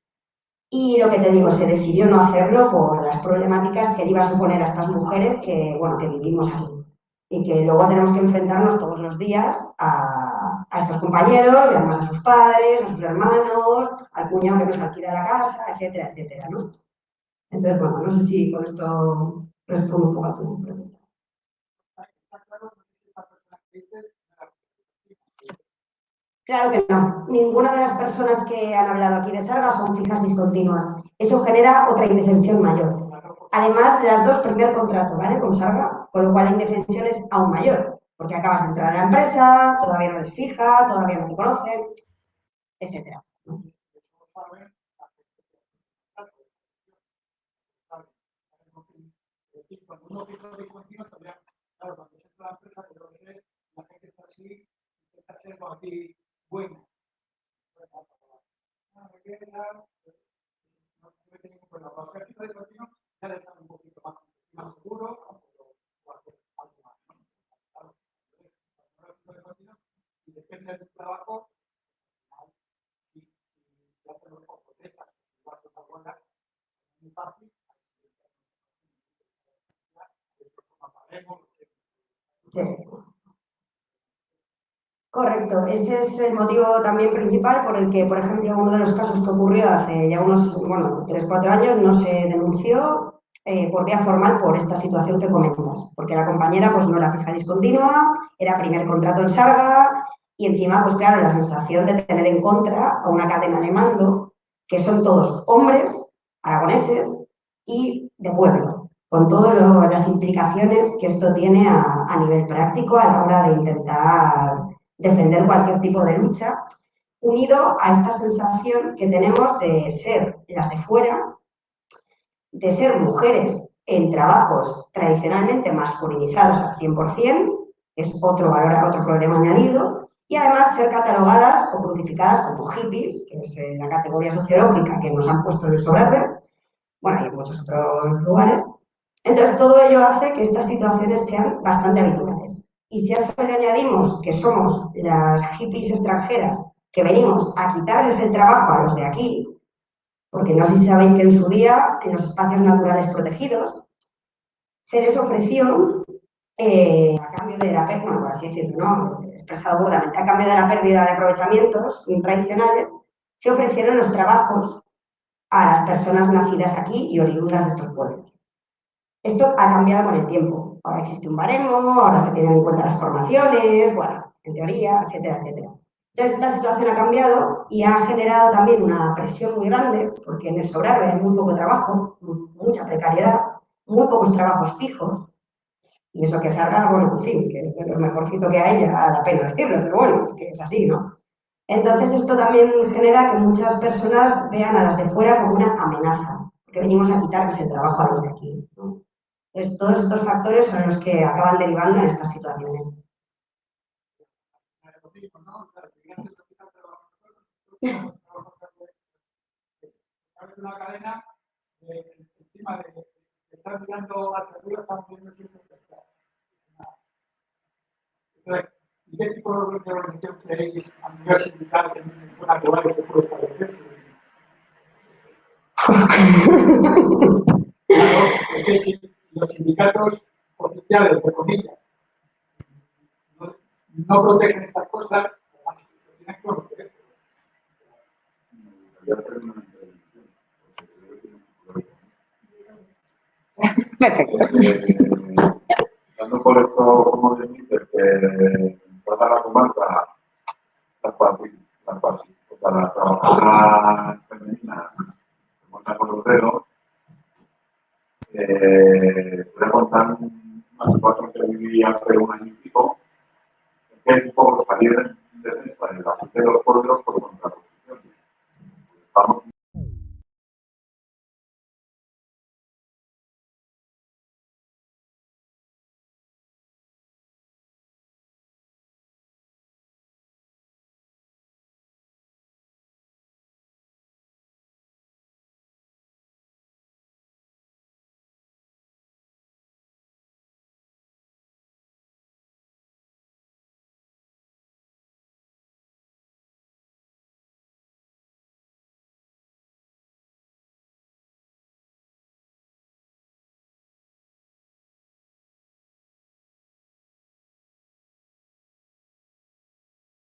Y lo que te digo, se decidió no hacerlo por las problemáticas que le iba a suponer a estas mujeres que, bueno, que vivimos aquí y que luego tenemos que enfrentarnos todos los días a estos compañeros y además a sus padres, a sus hermanos, al cuñado que nos alquila la casa, etcétera, etcétera, ¿no? Entonces, bueno, no sé si con esto respondo un poco a tu pregunta. Claro que no. Ninguna de las personas que han hablado aquí de Sarga son fijas discontinuas. Eso genera otra indefensión mayor. Además, las dos primer contrato, ¿vale? Con Sarga, con lo cual la indefensión es aún mayor, porque acabas de entrar a la empresa, todavía no eres fija, todavía no te conocen, etcétera. Cuando uno piensa de continuo, también, claro, cuando se entra a la empresa, creo que la gente está así, intenta ser aquí bueno. No tiene ningún problema. Cuando se entra de continuo, ya le sale un poquito más seguro, o hacer algo más. Claro, y depende del trabajo, si ya te lo cojo de estas, si vas a una buena, muy fácil. Sí. Correcto, ese es el motivo también principal por el que, por ejemplo, uno de los casos que ocurrió hace ya unos 3-4 años no se denunció por vía formal por esta situación que comentas, porque la compañera pues no era fija discontinua, era primer contrato en Sarga y encima, pues claro, la sensación de tener en contra a una cadena de mando que son todos hombres, aragoneses y de pueblo, con todas las implicaciones que esto tiene a nivel práctico a la hora de intentar defender cualquier tipo de lucha, unido a esta sensación que tenemos de ser las de fuera, de ser mujeres en trabajos tradicionalmente masculinizados al 100%, es otro valor, otro problema añadido, y además ser catalogadas o crucificadas como hippies, que es la categoría sociológica que nos han puesto en el Sobrarbe, bueno, y en muchos otros lugares. Entonces, todo ello hace que estas situaciones sean bastante habituales. Y si a eso le añadimos que somos las hippies extranjeras que venimos a quitarles el trabajo a los de aquí, porque no sé si sabéis que en su día, en los espacios naturales protegidos, se les ofreció, a cambio de la pérdida, bueno, por así decirlo, ¿no? Expresado burdamente, a cambio de la pérdida de aprovechamientos tradicionales, se ofrecieron los trabajos a las personas nacidas aquí y oriundas de estos pueblos. Esto ha cambiado con el tiempo. Ahora existe un baremo, ahora se tienen en cuenta las formaciones, bueno, en teoría, etcétera, etcétera. Entonces, esta situación ha cambiado y ha generado también una presión muy grande, porque en el Sobrarbe hay muy poco trabajo, mucha precariedad, muy pocos trabajos fijos, y eso que salga, bueno, en fin, que es de lo mejorcito que hay, ya da pena decirlo, pero bueno, es que es así, ¿no? Entonces, esto también genera que muchas personas vean a las de fuera como una amenaza, porque venimos a quitarles el trabajo a los de aquí, ¿no? Entonces, todos estos factores son los que acaban derivando en estas situaciones. Una cadena encima de estar mirando hacia arriba, estamos viendo siempre. Entonces, ¿y qué tipo de organización creéis a nivel sindical que en zona rural se puede establecer? Claro, es que si los sindicatos oficiales, de comillas, no protegen estas cosas, lo tienen que proteger. Perfecto. Dando por esto, como dices, que toda la comarca, para la trabajadora femenina, como está con los dedos, voy a contar una situación que viví hace un año y pico, que es un poco salir